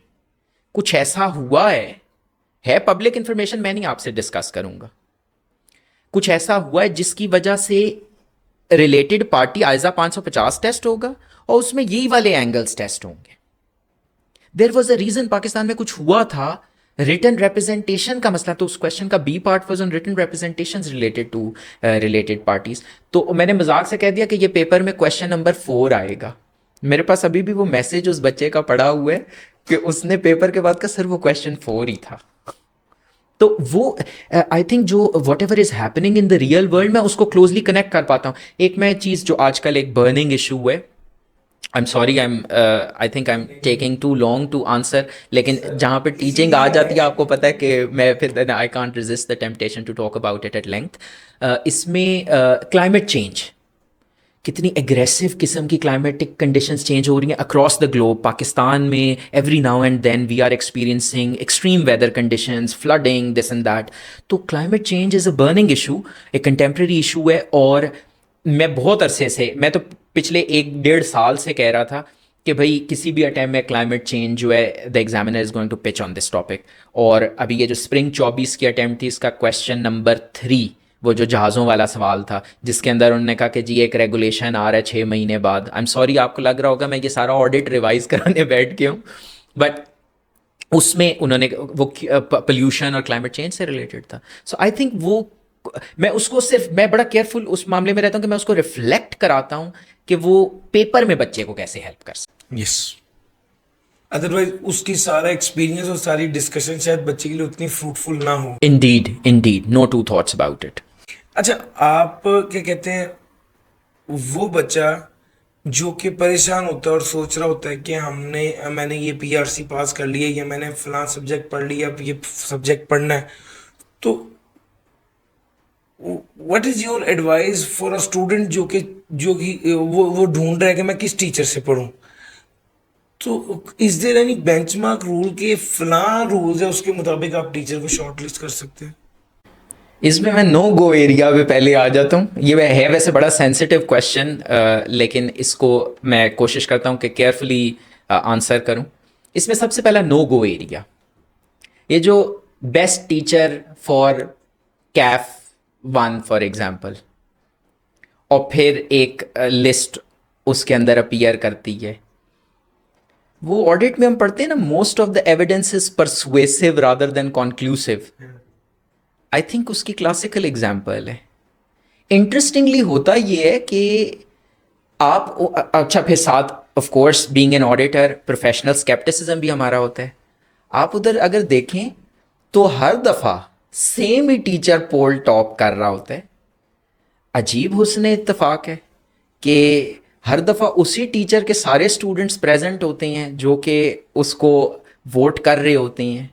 کچھ ایسا ہوا ہے پبلک انفارمیشن, میں نہیں آپ سے ڈسکس کروں گا, کچھ ایسا ہوا ہے جس کی وجہ سے ریلیٹڈ پارٹی آئزہ 550 ٹیسٹ ہوگا اور اس میں یہی والے اینگلز ٹیسٹ ہوں گے. There was a reason, Pakistan میں کچھ ہوا تھا, ریٹن ریپرزنٹیشن کا مسئلہ. تو اس کویشچن کا B part was on written representation related to related parties. تو میں نے مذاق سے کہہ دیا کہ یہ پیپر میں کویشچن نمبر 4 آئے گا. میرے پاس ابھی بھی وہ میسج اس بچے کا پڑا ہوا ہے کہ اس نے پیپر کے بعد کا سر وہ کویشچن 4 ہی تھا. تو وہ آئی تھنک جو what ever is happening in the real world میں اس کو کلوزلی کنیکٹ کر پاتا ہوں. ایک میں چیز جو آج کل ایک برننگ ایشو ہے, I am sorry I think I'm taking too long to answer, لیکن جہاں پہ ٹیچنگ آ جاتی ہے آپ کو پتہ ہے کہ میں پھر I can't resist the temptation to talk about it at length. اس میں کلائمیٹ چینج, کتنی اگریسو قسم کی کلائمیٹک کنڈیشنز چینج ہو رہی ہیں اکراس دا گلوب. پاکستان میں every now and then we are experiencing extreme weather conditions, flooding, this and that. تو climate change is a burning issue, ایک کنٹمپریری ایشو ہے. اور میں بہت عرصے سے, میں تو پچھلے 1-1.5 سال سے کہہ رہا تھا کہ بھائی کسی بھی اٹیمپ میں کلائمیٹ چینج جو ہے the examiner is going to pitch on this topic. اور ابھی یہ جو اسپرنگ 24 کی اٹیمپٹ تھی اس کا کویشچن نمبر 3 وہ جو جہازوں والا سوال تھا جس کے اندر انہوں نے کہا کہ جی ایک ریگولیشن آ رہا ہے 6 مہینے بعد. آئی ایم سوری آپ کو لگ رہا ہوگا میں یہ سارا آڈٹ ریوائز کرانے بیٹھ کے ہوں, بٹ اس میں انہوں نے وہ پلیوشن اور کلائمیٹ چینج سے ریلیٹڈ تھا. سو آئی تھنک وہ میں اس کو صرف میں بڑا کیئرفل اس معاملے میں رہتا ہوں کہ میں اس کو ریفلیکٹ کراتا ہوں کہ وہ پیپر میں بچے کو کیسے ہیلپ کر سکتے. یس, ادروائز اس کی سارا ایکسپیرینس اور ساری ڈسکشن شاید بچے کے لیے اتنی فروٹفل نہ ہو. Indeed no two thoughts about it. اچھا, آپ کیا کہتے ہیں وہ بچہ جو کہ پریشان ہوتا ہے اور سوچ رہا ہوتا ہے کہ میں نے یہ پی آر سی پاس کر لیا یا میں نے فلاں سبجیکٹ پڑھ لیا, اب یہ سبجیکٹ پڑھنا ہے, تو what is your advice for a student جو کہ وہ ڈھونڈ رہا ہے کہ میں کس ٹیچر سے پڑھوں, تو is there any benchmark rule کہ فلاں رولز ہے اس کے مطابق آپ ٹیچر کو شارٹ لسٹ کر سکتے ہیں؟ اس میں نو گو ایریا پہ پہلے آ جاتا ہوں. یہ ہے ویسے بڑا سینسٹیو کویشچن, لیکن اس کو میں کوشش کرتا ہوں کہ کیئرفلی آنسر کروں. اس میں سب سے پہلا نو گو ایریا یہ جو بیسٹ ٹیچر فار کیف 1 فار ایگزامپل, اور پھر ایک لسٹ اس کے اندر اپیئر کرتی ہے. وہ آڈٹ میں ہم پڑھتے ہیں نا, most of the evidence is persuasive rather than conclusive. I think اس کی کلاسیکل ایگزامپل ہے. انٹرسٹنگلی ہوتا یہ ہے کہ آپ اچھا پھر ساتھ of course being an auditor professional scepticism بھی ہمارا ہوتا ہے. آپ ادھر اگر دیکھیں تو ہر دفعہ سیم ہی ٹیچر پول ٹاپ کر رہا ہوتا ہے. عجیب حسن اتفاق ہے کہ ہر دفعہ اسی ٹیچر کے سارے اسٹوڈنٹس پریزنٹ ہوتے ہیں جو کہ اس کو ووٹ کر رہے ہوتے ہیں.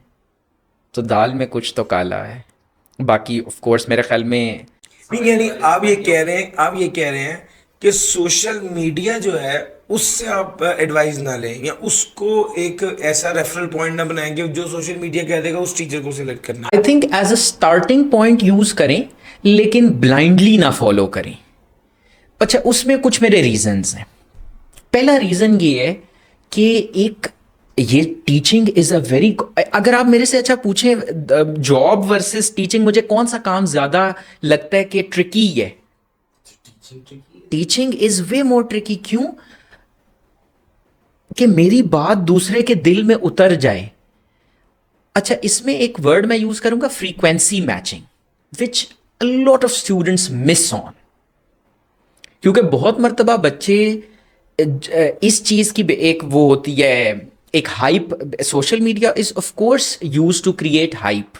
تو دال میں کچھ تو کالا ہے. باقی آف کورس میرے خیال میں یعنی آپ یہ کہہ رہے ہیں کہ سوشل میڈیا جو ہے اس سے آپ ایڈوائز نہ لیں, یا اس کو ایک ایسا ریفرل پوائنٹ نہ بنائیں کہ جو سوشل میڈیا کہہ دے گا اس ٹیچر کو سلیکٹ کرنا. I think as a starting point use کریں لیکن بلائنڈلی نہ فالو کریں. اچھا, اس میں کچھ میرے ریزنز ہیں. پہلا ریزن یہ ہے کہ ایک یہ ٹیچنگ از اے ویری, اگر آپ میرے سے اچھا پوچھیں جاب ورسز ٹیچنگ مجھے کون سا کام زیادہ لگتا ہے کہ ٹرکی ہے, teaching is way more Turkey. کیوں کہ میری بات دوسرے کے دل میں اتر جائے. اچھا, اس میں ایک ورڈ میں یوز کروں گا frequency matching, which a lot of students miss on. کیونکہ بہت مرتبہ بچے اس چیز کی ایک وہ ہوتی ہے ایک hype. Social media is of course use to create hype,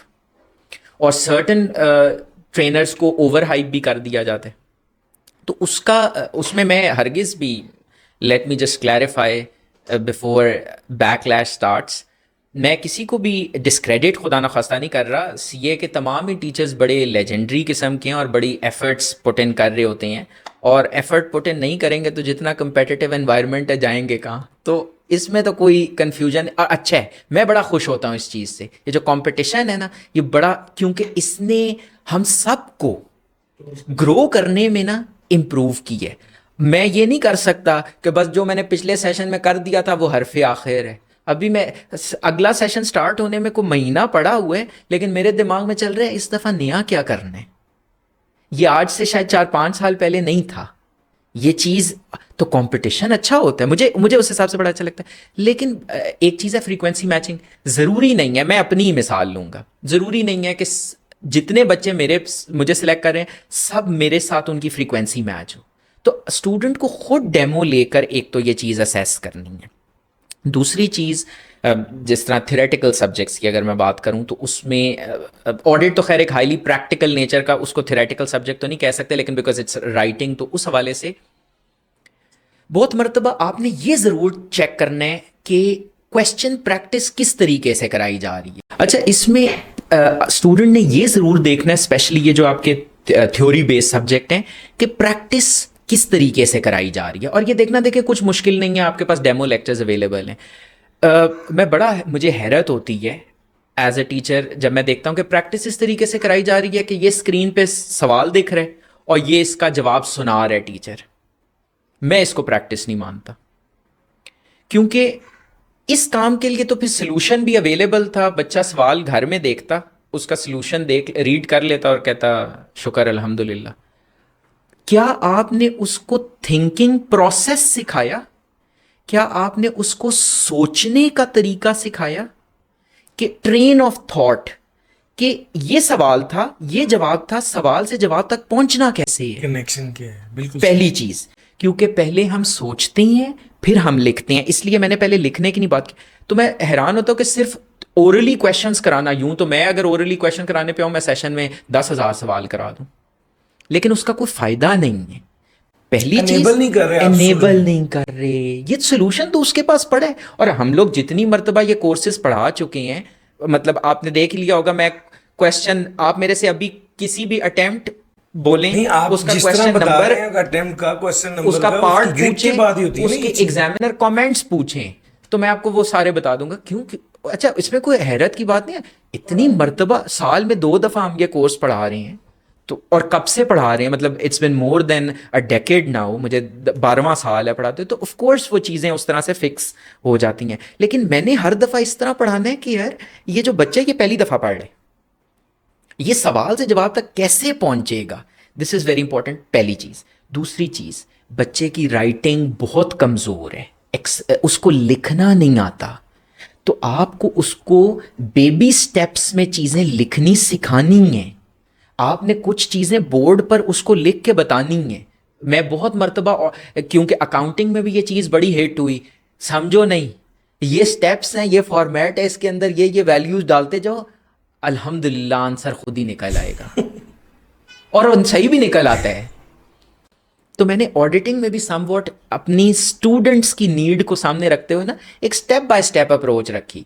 اور سرٹن ٹرینرز کو اوور ہائپ بھی کر دیا جاتا ہے. تو اس میں ہرگز بھی let me just clarify before back lash starts, میں کسی کو بھی ڈسکریڈٹ خدا نخواستہ نہیں کر رہا. سی اے کے تمام ہی ٹیچرز بڑے لیجنڈری قسم کے ہیں اور بڑی ایفرٹس پٹ ان کر رہے ہوتے ہیں, اور ایفرٹ پٹ ان نہیں کریں گے تو جتنا کمپیٹیٹیو انوائرمنٹ ہے جائیں گے کہاں. تو اس میں تو کوئی کنفیوژن. اچھا ہے, میں بڑا خوش ہوتا ہوں اس چیز سے. یہ جو کمپٹیشن ہے نا یہ بڑا, کیونکہ اس نے ہم سب کو گرو کرنے میں نا امپروو کی ہے. میں یہ نہیں کر سکتا کہ بس جو میں نے پچھلے سیشن میں کر دیا تھا وہ حرف آخر ہے. ابھی میں اگلا سیشن سٹارٹ ہونے میں کوئی مہینہ پڑا ہوا ہے, لیکن میرے دماغ میں چل رہا ہے اس دفعہ نیا کیا کرنا ہے. یہ آج سے شاید 4-5 سال پہلے نہیں تھا یہ چیز. تو کمپٹیشن اچھا ہوتا ہے, مجھے اس حساب سے بڑا اچھا لگتا ہے. لیکن ایک چیز ہے فریکوینسی میچنگ. ضروری نہیں ہے, میں اپنی ہی مثال لوں گا, ضروری نہیں ہے کہ جتنے بچے مجھے سلیکٹ کر رہے ہیں سب میرے ساتھ ان کی فریکوینسی میچ ہو. تو اسٹوڈنٹ کو خود ڈیمو لے کر ایک تو یہ چیز اسیس کرنی ہے. دوسری چیز, جس طرح تھیوریٹیکل سبجیکٹس کی اگر میں بات کروں تو اس میں آڈٹ تو خیر ایک ہائیلی پریکٹیکل نیچر کا, اس کو تھیوریٹیکل سبجیکٹ تو نہیں کہہ سکتے لیکن بیکاز اٹس رائٹنگ, تو اس حوالے سے بہت مرتبہ آپ نے یہ ضرور چیک کرنا ہے کہ کویشچن پریکٹس کس طریقے سے کرائی جا رہی ہے. اچھا, اس میں اسٹوڈنٹ نے یہ ضرور دیکھنا ہے, اسپیشلی یہ جو آپ کے تھیوری بیس سبجیکٹ ہیں, کہ پریکٹس کس طریقے سے کرائی جا رہی ہے. اور یہ دیکھنا دیکھیں کچھ مشکل نہیں ہے, آپ کے پاس ڈیمو لیکچرز اویلیبل ہیں. مجھے حیرت ہوتی ہے ایز اے ٹیچر جب میں دیکھتا ہوں کہ پریکٹس اس طریقے سے کرائی جا رہی ہے کہ یہ اسکرین پہ سوال دکھ رہا ہے اور یہ اس کا جواب سنا رہا ہے ٹیچر. میں اس کو پریکٹس نہیں مانتا, کیونکہ اس کام کے لیے تو پھر سلوشن بھی اویلیبل تھا. بچہ سوال گھر میں دیکھتا, اس کا سلوشن ریڈ کر لیتا اور کہتا شکر الحمدللہ. کیا آپ نے اس کو تھنکنگ پروسیس سکھایا؟ کیا آپ نے اس کو سوچنے کا طریقہ سکھایا؟ کہ ٹرین آف تھاٹ, کہ یہ سوال تھا, یہ جواب تھا, سوال سے جواب تک پہنچنا کیسے ہے, کنیکشن کیا ہے. بالکل پہلی چیز. کیونکہ پہلے ہم سوچتے ہیں پھر ہم لکھتے ہیں, اس لیے میں نے پہلے لکھنے کی نہیں بات کی. تو میں حیران ہوتا ہوں کہ صرف اورلی کویشچنس کرانا, یوں تو میں اگر اورلی کویشچن کرانے پہ ہوں میں سیشن میں 10,000 سوال کرا دوں, لیکن اس کا کوئی فائدہ نہیں ہے. پہلی چیز Enable نہیں کر رہے آپ انیبل student. نہیں کر رہے. یہ سولوشن تو اس کے پاس پڑا ہے. اور ہم لوگ جتنی مرتبہ یہ کورسز پڑھا چکے ہیں, مطلب آپ نے دیکھ لیا ہوگا, میں کویشچن آپ میرے سے ابھی کسی بھی اٹیمپٹ بولیں, نہیں, آپ اس کا جس طرح کویشچن بتا نمبر, رہے ہیں اٹیمپٹ کا کویشچن نمبر اس کا پارٹ گریڈ کی پوچھیں, بات ہی ہوتی ہے اس نا کے یہ چیز. ایگزامینر کامنٹس پوچھیں, تو میں آپ کو وہ سارے بتا دوں گا. کیوں؟ اچھا اس میں کوئی حیرت کی بات نہیں ہے. اتنی مرتبہ سال میں 2 دفعہ ہم یہ کورس پڑھا رہے ہیں, تو اور کب سے پڑھا رہے ہیں, مطلب it's been more than a decade now, مجھے 12واں سال ہے پڑھاتے, تو آف کورس وہ چیزیں اس طرح سے فکس ہو جاتی ہیں. لیکن میں نے ہر دفعہ اس طرح پڑھانا ہے کہ یار یہ جو بچہ یہ پہلی دفعہ پڑھ رہے, یہ سوال سے جواب تک کیسے پہنچے گا, دس از ویری امپورٹنٹ, پہلی چیز. دوسری چیز, بچے کی رائٹنگ بہت کمزور ہے, اس کو لکھنا نہیں آتا, تو آپ کو اس کو بیبی سٹیپس میں چیزیں لکھنی سکھانی ہیں. آپ نے کچھ چیزیں بورڈ پر اس کو لکھ کے بتانی ہیں. میں بہت مرتبہ, کیونکہ اکاؤنٹنگ میں بھی یہ چیز بڑی ہٹ ہوئی, سمجھو نہیں, یہ سٹیپس ہیں, یہ فارمیٹ ہے, اس کے اندر یہ ویلیوز ڈالتے جاؤ, الحمدللہ آنسر خود ہی نکل آئے گا, اور صحیح بھی نکل آتا ہے. تو میں نے آڈیٹنگ میں بھی سم واٹ اپنی اسٹوڈنٹس کی نیڈ کو سامنے رکھتے ہوئے نا ایک اسٹیپ بائی اسٹیپ اپروچ رکھی.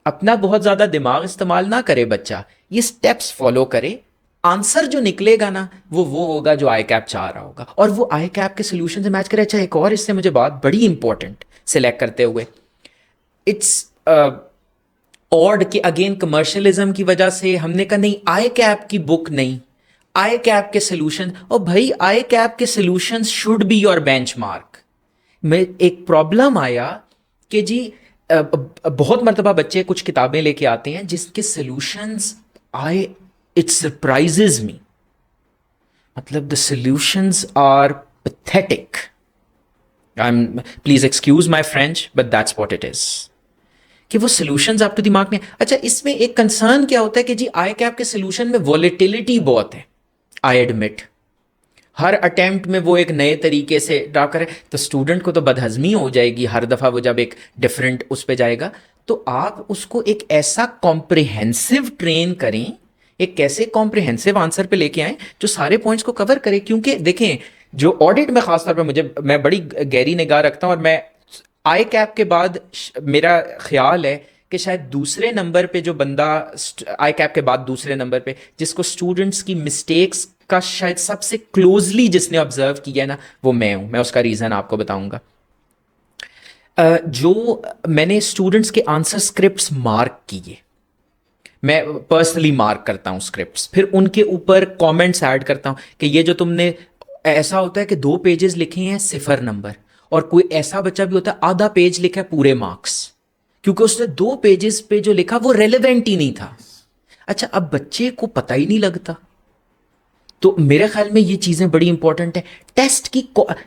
اپنا بہت زیادہ دماغ استعمال نہ کرے بچہ, یہ اسٹیپس فالو کرے, آنسر جو نکلے گا نا وہ ہوگا جو آئی کیپ چاہ رہا ہوگا, اور وہ آئی کیپ کے سولوشن سے میچ کرے. اچھا ایک اور اس سے مجھے بات بڑی امپورٹنٹ سلیکٹ کرتے ہوئے, اٹس اوڈ کہ اگین کمرشلزم کی وجہ سے ہم نے کہا نہیں آئی کیپ کی بک نہیں, آئی کیپ کے سلوشن. اور بھائی آئی کیپ کے solution should be your benchmark. میں ایک پرابلم آیا کہ جی بہت مرتبہ بچے کچھ کتابیں لے کے آتے ہیں جس کے سلوشنز اٹ سرپرائزز می, مطلب the solutions are pathetic. Please excuse my French but that's what it is, کہ وہ سلوشنز آپ کے دماغ میں. اچھا اس میں ایک کنسرن کیا ہوتا ہے کہ جی آئی کیپ کے سلوشن میں ولیٹیلٹی بہت ہے, آئی ایڈمٹ. ہر اٹیمپٹ میں وہ ایک نئے طریقے سے ڈرا کرے, تو اسٹوڈنٹ کو تو بدہضمی ہو جائے گی ہر دفعہ وہ جب ایک ڈفرینٹ اس پہ جائے گا. تو آپ اس کو ایک ایسا کمپریہنسو ٹرین کریں, ایک کیسے کمپریہنسو آنسر پہ لے کے آئیں جو سارے پوائنٹس کو کور کرے. کیونکہ دیکھیں جو آڈٹ میں خاص طور پہ میں بڑی گہری نگاہ رکھتا ہوں, اور میں آئی کیپ کے بعد میرا خیال ہے کہ شاید دوسرے نمبر پہ جو بندہ آئی کیپ کے بعد دوسرے نمبر پہ جس کو اسٹوڈنٹس کی مسٹیکس کا شاید سب سے کلوزلی جس نے آبزرو کیا ہے نا وہ میں ہوں. میں اس کا ریزن آپ کو بتاؤں گا. جو میں نے اسٹوڈنٹس کے آنسر اسکرپٹس مارک کیے, میں پرسنلی مارک کرتا ہوں اسکرپٹس, پھر ان کے اوپر کامنٹس ایڈ کرتا ہوں کہ یہ جو تم نے, ایسا ہوتا ہے کہ 2 پیجز لکھے ہیں 0 نمبر, اور کوئی ایسا بچہ بھی ہوتا ہے آدھا پیج لکھا ہے پورے مارکس, کیونکہ اس نے 2 پیجز پہ جو لکھا وہ ریلیونٹ ہی نہیں تھا. اچھا اب بچے کو پتہ ہی نہیں لگتا. تو میرے خیال میں یہ چیزیں بڑی امپورٹنٹ ہیں. ٹیسٹ کی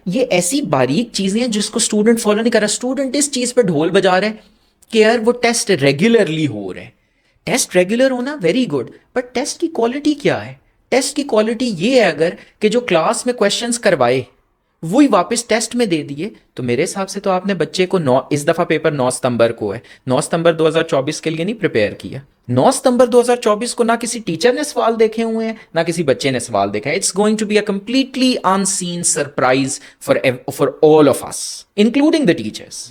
یہ ایسی باریک چیزیں ہیں جس کو اسٹوڈنٹ فالو نہیں کر رہا. اسٹوڈنٹ اس چیز پہ ڈھول بجا رہا ہے کہ یار وہ ٹیسٹ ریگولرلی ہو رہے ہیں. ٹیسٹ ریگولر ہونا ویری گڈ, بٹ ٹیسٹ کی کوالٹی کیا ہے؟ ٹیسٹ کی کوالٹی یہ ہے اگر کہ جو کلاس میں کویشچنس کروائے وہی واپس ٹیسٹ میں دے دیے, تو میرے حساب سے تو آپ نے بچے کو اس دفعہ پیپر 9 ستمبر کو ہے, 9 ستمبر 2024 کے لیے نہیں پریپیئر کیا. 9 ستمبر 2024 کو نہ کسی ٹیچر نے سوال دیکھے ہوئے ہیں نہ کسی بچے نے سوال دیکھا ہے. It's going to be a completely unseen surprise for all of us including the teachers.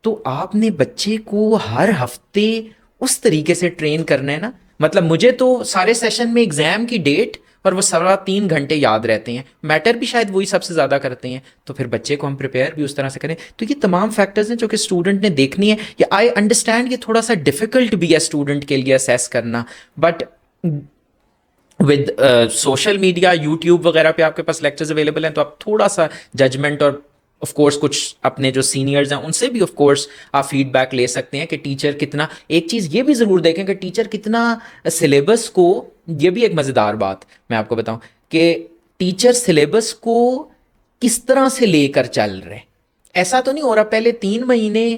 تو آپ نے بچے کو ہر ہفتے اس طریقے سے ٹرین کرنا ہے نا. مطلب مجھے تو سارے سیشن میں ایگزام کی ڈیٹ اور وہ 3.25 گھنٹے یاد رہتے ہیں, میٹر بھی شاید وہی سب سے زیادہ کرتے ہیں, تو پھر بچے کو ہم پریپیئر بھی اس طرح سے کریں. تو یہ تمام فیکٹرز ہیں جو کہ اسٹوڈنٹ نے دیکھنی ہے. یا آئی انڈرسٹینڈ یہ تھوڑا سا ڈیفیکلٹ بھی ہے اسٹوڈنٹ کے لیے اسیس کرنا, but with social media YouTube وغیرہ پہ آپ کے پاس لیکچرز اویلیبل ہیں, تو آپ تھوڑا سا ججمنٹ اور آف کورس کچھ اپنے جو سینئرز ہیں ان سے بھی آف کورس آپ فیڈ بیک لے سکتے ہیں کہ ٹیچر کتنا, ایک چیز یہ بھی ضرور دیکھیں کہ ٹیچر کتنا سلیبس کو, یہ بھی ایک مزیدار بات میں آپ کو بتاؤں کہ ٹیچر سلیبس کو کس طرح سے لے کر چل رہے. ایسا تو نہیں ہو رہا پہلے 3 مہینے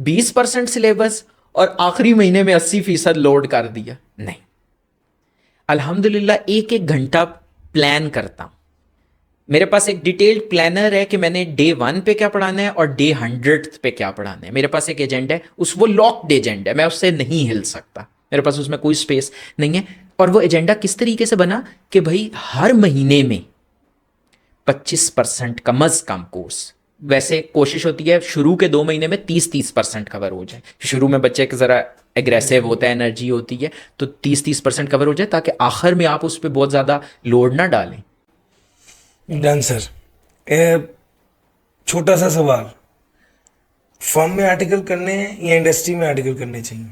20% سلیبس اور آخری مہینے میں 80% لوڈ کر دیا, نہیں. الحمدللہ ایک ایک گھنٹہ پلان کرتا ہوں. میرے پاس ایک ڈیٹیلڈ پلانر ہے کہ میں نے ڈے 1 پہ کیا پڑھانا ہے اور ڈے 100 پہ کیا پڑھانا ہے. میرے پاس ایک ایجنڈا ہے, وہ لاکڈ ایجنڈا ہے, میں اس سے نہیں ہل سکتا, میرے پاس اس میں کوئی اسپیس نہیں ہے. اور وہ ایجنڈا کس طریقے سے بنا کہ بھائی ہر مہینے میں 25% کم از کم کورس, ویسے کوشش ہوتی ہے شروع کے 2 مہینے میں 30% کور ہو جائے. شروع میں بچے کے ذرا ایگریسو ہوتا ہے, انرجی ہوتی ہے, تو 30% کور ہو جائے تاکہ آخر میں آپ اس پہ بہت زیادہ لوڈ نہ ڈالیں. ڈن سر. چھوٹا سا سوال, فرم میں آرٹیکل کرنے ہیں یا انڈسٹری میں آرٹیکل کرنے چاہیے؟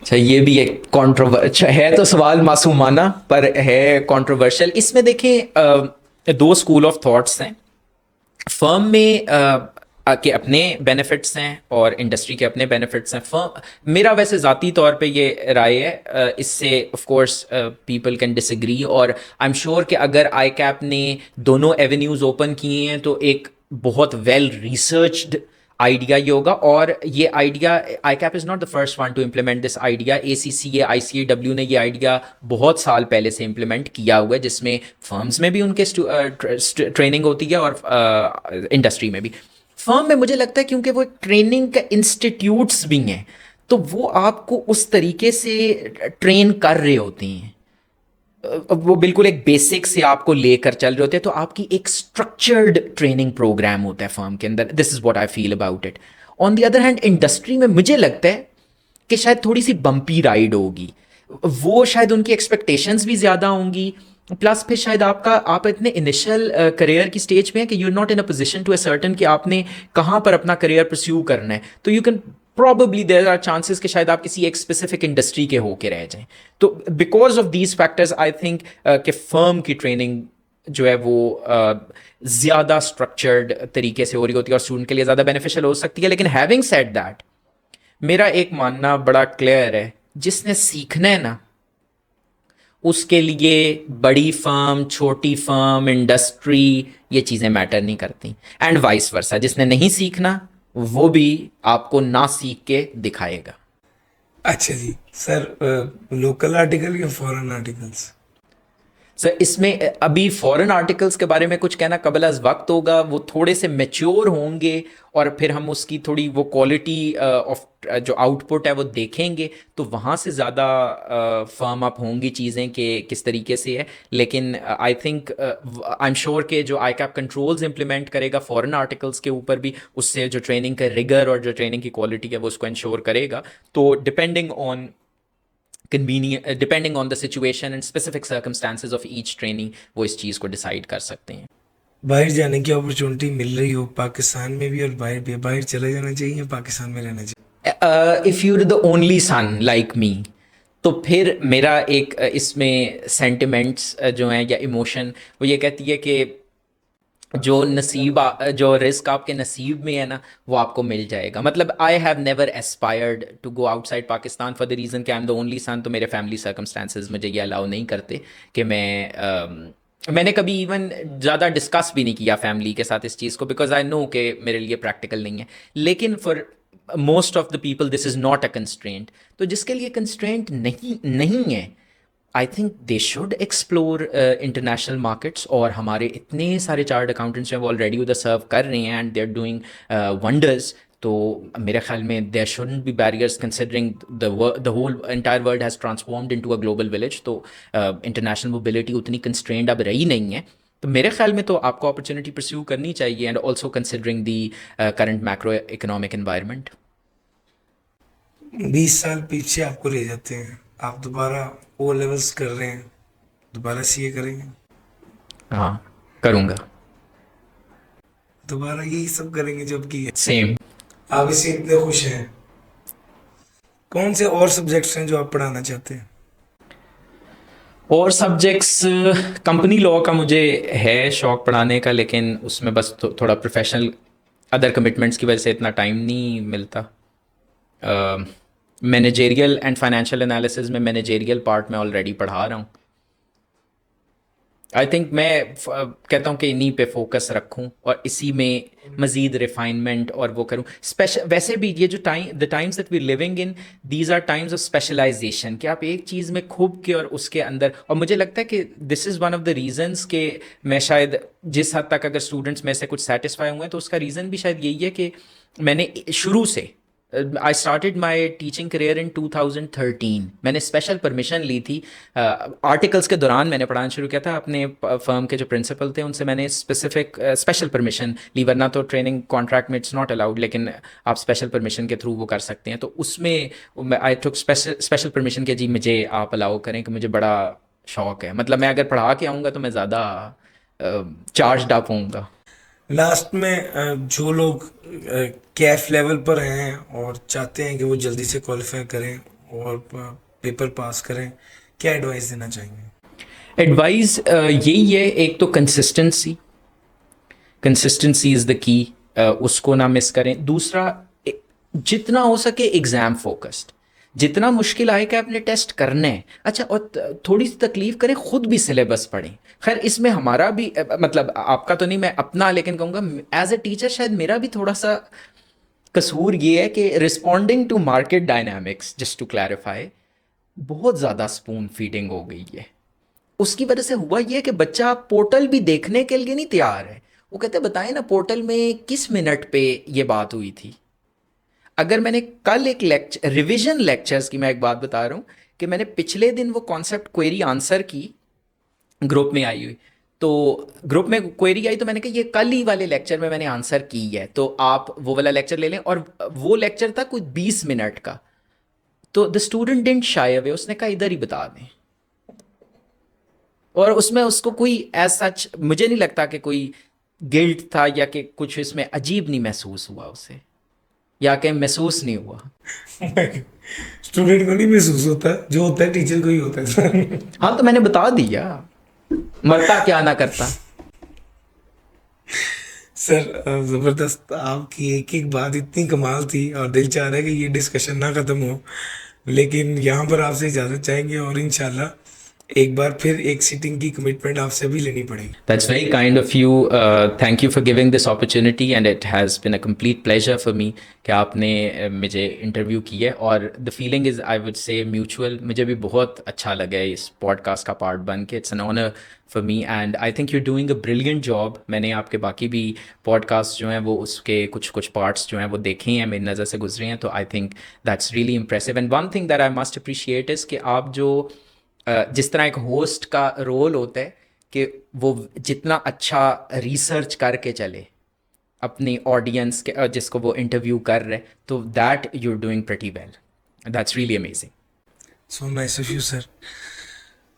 اچھا, یہ بھی ایک کانٹروورشل ہے, تو سوال معصومانہ پر ہے کانٹروورشل. اس میں دیکھیں 2 اسکول آف تھاٹس ہیں. فرم میں کے اپنے بینیفٹس ہیں اور انڈسٹری کے اپنے بینیفٹس ہیں. میرا ویسے ذاتی طور پہ یہ رائے ہے, اس سے of course people can disagree, اور آئی ایم شیور کہ اگر آئی کیپ نے دونوں ایونیوز اوپن کیے ہیں تو ایک بہت ویل ریسرچڈ آئیڈیا یہ ہوگا. اور یہ idea, ICAP is not the first one to implement this idea. ACCA ICAW نے یہ آئیڈیا بہت سال پہلے سے امپلیمنٹ کیا ہوا ہے, جس میں فرمز میں بھی ان کے ٹریننگ ہوتی ہے اور انڈسٹری میں بھی. فرم میں مجھے لگتا ہے کیونکہ وہ ایک ٹریننگ کا انسٹیٹیوٹس بھی ہیں, تو وہ آپ کو اس طریقے سے ٹرین کر رہے ہوتے ہیں, وہ بالکل ایک بیسک سے آپ کو لے کر چل رہے ہوتے ہیں, تو آپ کی ایک اسٹرکچرڈ ٹریننگ پروگرام ہوتا ہے فرم کے اندر. This is what I feel about it. On the other hand industry میں مجھے لگتا ہے کہ شاید تھوڑی سی بمپی رائڈ ہوگی, وہ شاید ان کی ایکسپیکٹیشنز بھی زیادہ ہوں گی, پلس پھر شاید آپ اتنے انیشل کریئر کی اسٹیج پہ ہیں کہ you not in a position to ascertain کہ آپ نے کہاں پر اپنا کریئر پرسیو کرنا ہے. تو you can probably there are chances کہ شاید آپ کسی ایک اسپیسیفک انڈسٹری کے ہو کے رہ جائیں. تو because of these factors I think کہ فرم کی ٹریننگ جو ہے وہ زیادہ اسٹرکچرڈ طریقے سے ہو رہی ہوتی ہے اور اسٹوڈنٹ کے لیے زیادہ بینیفیشل ہو سکتی ہے. لیکن ہیونگ سیڈ دیٹ, میرا ایک ماننا بڑا کلیئر ہے, جس نے سیکھنا ہے نا اس کے لیے بڑی فرم, چھوٹی فرم, انڈسٹری, یہ چیزیں میٹر نہیں کرتی. اینڈ وائس ورسا, جس نے نہیں سیکھنا وہ بھی آپ کو نہ سیکھ کے دکھائے گا. اچھا جی سر, لوکل آرٹیکل یا فورن آرٹیکلس؟ سر اس میں ابھی فورن آرٹیکلس کے بارے میں کچھ کہنا قبل از وقت ہوگا, وہ تھوڑے سے میچور ہوں گے اور پھر ہم اس کی تھوڑی وہ کوالٹی آف جو آؤٹ پٹ ہے وہ دیکھیں گے, تو وہاں سے زیادہ فرم اپ ہوں گی چیزیں کہ کس طریقے سے ہے. لیکن آئی تھنک آئی ایم شیور کہ جو آئی کیپ کنٹرولز امپلیمنٹ کرے گا فورن آرٹیکلس کے اوپر بھی, اس سے جو ٹریننگ کا ریگر اور جو ٹریننگ کی کوالٹی ہے وہ اس کو انشور کرے گا. تو depending on the situation and specific circumstances of each training وہ اس چیز کو ڈیسائیڈ کر سکتے ہیں. باہر جانے کی اپرچونٹی مل رہی ہو پاکستان میں بھی اور باہر بھی, باہر چلے جانا چاہیے یا پاکستان میں رہنا چاہیے؟ If you are the only son like me, تو پھر میرا ایک اس میں سینٹیمنٹس جو ہیں یا ایموشن وہ یہ کہتی ہے کہ جو نصیب جو رزق آپ کے نصیب میں ہے نا وہ آپ کو مل جائے گا. مطلب I have never aspired to go outside Pakistan for the reason کہ آئی ایم دا اونلی سن, تو میرے فیملی سرکمسٹانسز مجھے یہ الاؤ نہیں کرتے کہ میں نے کبھی ایون زیادہ ڈسکس بھی نہیں کیا فیملی کے ساتھ اس چیز کو, بیکاز آئی نو کہ میرے لیے پریکٹیکل نہیں ہے. لیکن for most of the people this is not a constraint. تو جس کے لیے کنسٹرینٹ نہیں ہے, I think they should explore international markets. اور ہمارے اتنے سارے چارٹرڈ اکاؤنٹنٹس جو ہیں وہ آلریڈی ادھر سرو کر رہے ہیں and they are doing wonders. تو میرے خیال میں there shouldn't be barriers considering the whole entire world has transformed into a global village. تو انٹرنیشنل موبلٹی اتنی کنسٹرینڈ اب رہی نہیں ہے. تو میرے خیال میں تو آپ کو اپرچونیٹی پرسیو کرنی چاہیے, and also considering the current macro economic environment. 20 سال پیچھے آپ کو لے جاتے ہیں, آپ دوبارہ او لیولس کر رہے ہیں, دوبارہ سی اے کریں گے؟ ہاں کروں گا, دوبارہ یہی سب کریں گے جو اب کی ہے؟ سیم. آپ اس سے اتنے خوش ہیں, کون سے اور سبجیکٹس ہیں جو آپ پڑھانا چاہتے ہیں؟ اور سبجیکٹس کمپنی لاء کا مجھے ہے شوق پڑھانے کا, لیکن اس میں بس تھوڑا پروفیشنل ادر کمٹمنٹس کی وجہ سے اتنا ٹائم نہیں ملتا. مینیجیریل اینڈ فائنینشیل انالیسز میں مینیجیریل پارٹ میں آلریڈی پڑھا رہا ہوں. آئی تھنک میں کہتا ہوں کہ انہیں پہ فوکس رکھوں اور اسی میں مزید ریفائنمنٹ اور وہ کروں. ویسے بھی یہ جو the times that we living in, these are times of specialization, کہ آپ ایک چیز میں کھوب کے اور اس کے اندر, اور مجھے لگتا ہے کہ this is one of the reasons کہ میں شاید جس حد تک اگر اسٹوڈنٹس میں سے کچھ سیٹسفائی ہوئے ہیں تو اس کا ریزن بھی شاید یہی ہے کہ میں نے شروع سے I started my teaching career ان 2013. میں نے اسپیشل پرمیشن لی تھی آرٹیکلس کے دوران, میں نے پڑھانا شروع کیا تھا. اپنے فرم کے جو پرنسپل تھے ان سے میں نے اسپیشل پرمیشن لی, ورنہ تو ٹریننگ کانٹریکٹ میں اٹس ناٹ الاؤڈ, لیکن آپ اسپیشل پرمیشن کے تھرو وہ کر سکتے ہیں. تو اس میں آئی ٹک اسپیشل پرمیشن کہ جی مجھے آپ الاؤ کریں, کہ مجھے بڑا شوق ہے. مطلب میں اگر پڑھا کے آؤں گا تو میں زیادہ چارجڈ اپ ہوں گا. لاسٹ میں جو لوگ کیف لیول پر ہیں اور چاہتے ہیں کہ وہ جلدی سے کوالیفائی کریں اور پیپر پاس کریں, کیا ایڈوائس دینا چاہیں گے؟ ایڈوائز یہی ہے, ایک تو کنسسٹنسی از دا کی, اس کو نہ مس کریں. دوسرا جتنا ہو سکے ایگزام فوکسڈ, جتنا مشکل آئے کہ آپ نے ٹیسٹ کرنا ہے. اچھا, اور تھوڑی سی تکلیف کریں, خود بھی سلیبس پڑھیں. خیر اس میں ہمارا بھی مطلب آپ کا تو نہیں, میں اپنا لیکن کہوں گا ایز اے ٹیچر شاید میرا بھی تھوڑا سا قصور یہ ہے کہ responding to market dynamics, just to clarify, بہت زیادہ اسپون فیڈنگ ہو گئی ہے. اس کی وجہ سے ہوا یہ کہ بچہ پورٹل بھی دیکھنے کے لیے نہیں تیار ہے. وہ کہتے ہیں بتائیں نا پورٹل میں کس منٹ پہ یہ بات ہوئی تھی. اگر میں نے کل ایک ریویژن لیکچرز کی میں ایک بات بتا رہا ہوں کہ میں نے پچھلے دن وہ کانسیپٹ کوئری آنسر کی, گروپ میں آئی ہوئی, تو گروپ میں کوئری آئی تو میں نے کہا یہ کل ہی والے لیکچر میں نے آنسر کی ہے, تو آپ وہ والا لیکچر لے لیں. اور وہ لیکچر تھا کوئی 20 منٹ کا, تو دا اسٹوڈنٹ ڈنٹ شائی اوے, اس نے کہا ادھر ہی بتا دیں. اور اس میں اس کو کوئی ایز سچ مجھے نہیں لگتا کہ کوئی گلٹ تھا یا کہ کچھ اس میں عجیب نہیں محسوس ہوا اسے, یا کہ محسوس نہیں ہوا. اسٹوڈنٹ کو نہیں محسوس ہوتا, جو ہوتا ہے ٹیچر کو ہی ہوتا ہے. ہاں تو میں نے بتا دیا, مرتا کیا نہ کرتا. سر زبردست, آپ کی ایک ایک بات اتنی کمال تھی اور دل چاہ رہا ہے کہ یہ ڈسکشن نہ ختم ہو, لیکن یہاں پر آپ سے اجازت چاہیں گے اور انشاءاللہ ایک بار پھر ایک سیٹنگ کی کمٹمنٹ آپ سے بھی لینی پڑے گی. That's very kind of you. Thank you for giving this opportunity and it has been a complete pleasure for me کہ آپ نے مجھے انٹرویو کی ہے, اور the feeling is I would say mutual. مجھے بھی بہت اچھا لگا ہے اس پوڈ کاسٹ کا پارٹ بن کے. It's an honor for me and I think you're doing a brilliant job. میں نے آپ کے باقی بھی پوڈ کاسٹ جو ہیں وہ اس کے کچھ پارٹس جو ہیں وہ دیکھے ہیں, میری نظر سے گزرے ہیں, تو I think that's really impressive. And one thing that I must appreciate is کہ آپ جو جس طرح ایک ہوسٹ کا رول ہوتا ہے کہ وہ جتنا اچھا ریسرچ کر کے چلے اپنی آڈینس کے جس کو وہ انٹرویو کر رہے, تو that you are doing pretty well. That's really amazing. So nice of you sir.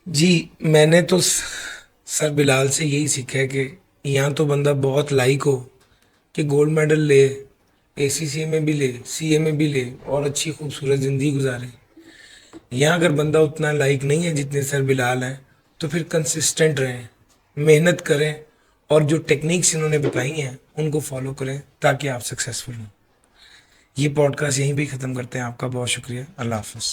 جی میں نے تو سر بلال سے یہی سیکھا ہے کہ یہاں تو بندہ بہت لائق ہو کہ گولڈ میڈل لے, ACCA میں بھی لے, CA میں بھی لے اور اچھی خوبصورت زندگی گزارے. یہاں اگر بندہ اتنا لائق نہیں ہے جتنے سر بلال ہیں, تو پھر کنسسٹنٹ رہیں, محنت کریں اور جو ٹیکنیکس انہوں نے بتائی ہیں ان کو فالو کریں تاکہ آپ سکسیزفل ہوں. یہ پوڈ کاسٹ یہیں پہ ختم کرتے ہیں. آپ کا بہت شکریہ. اللہ حافظ.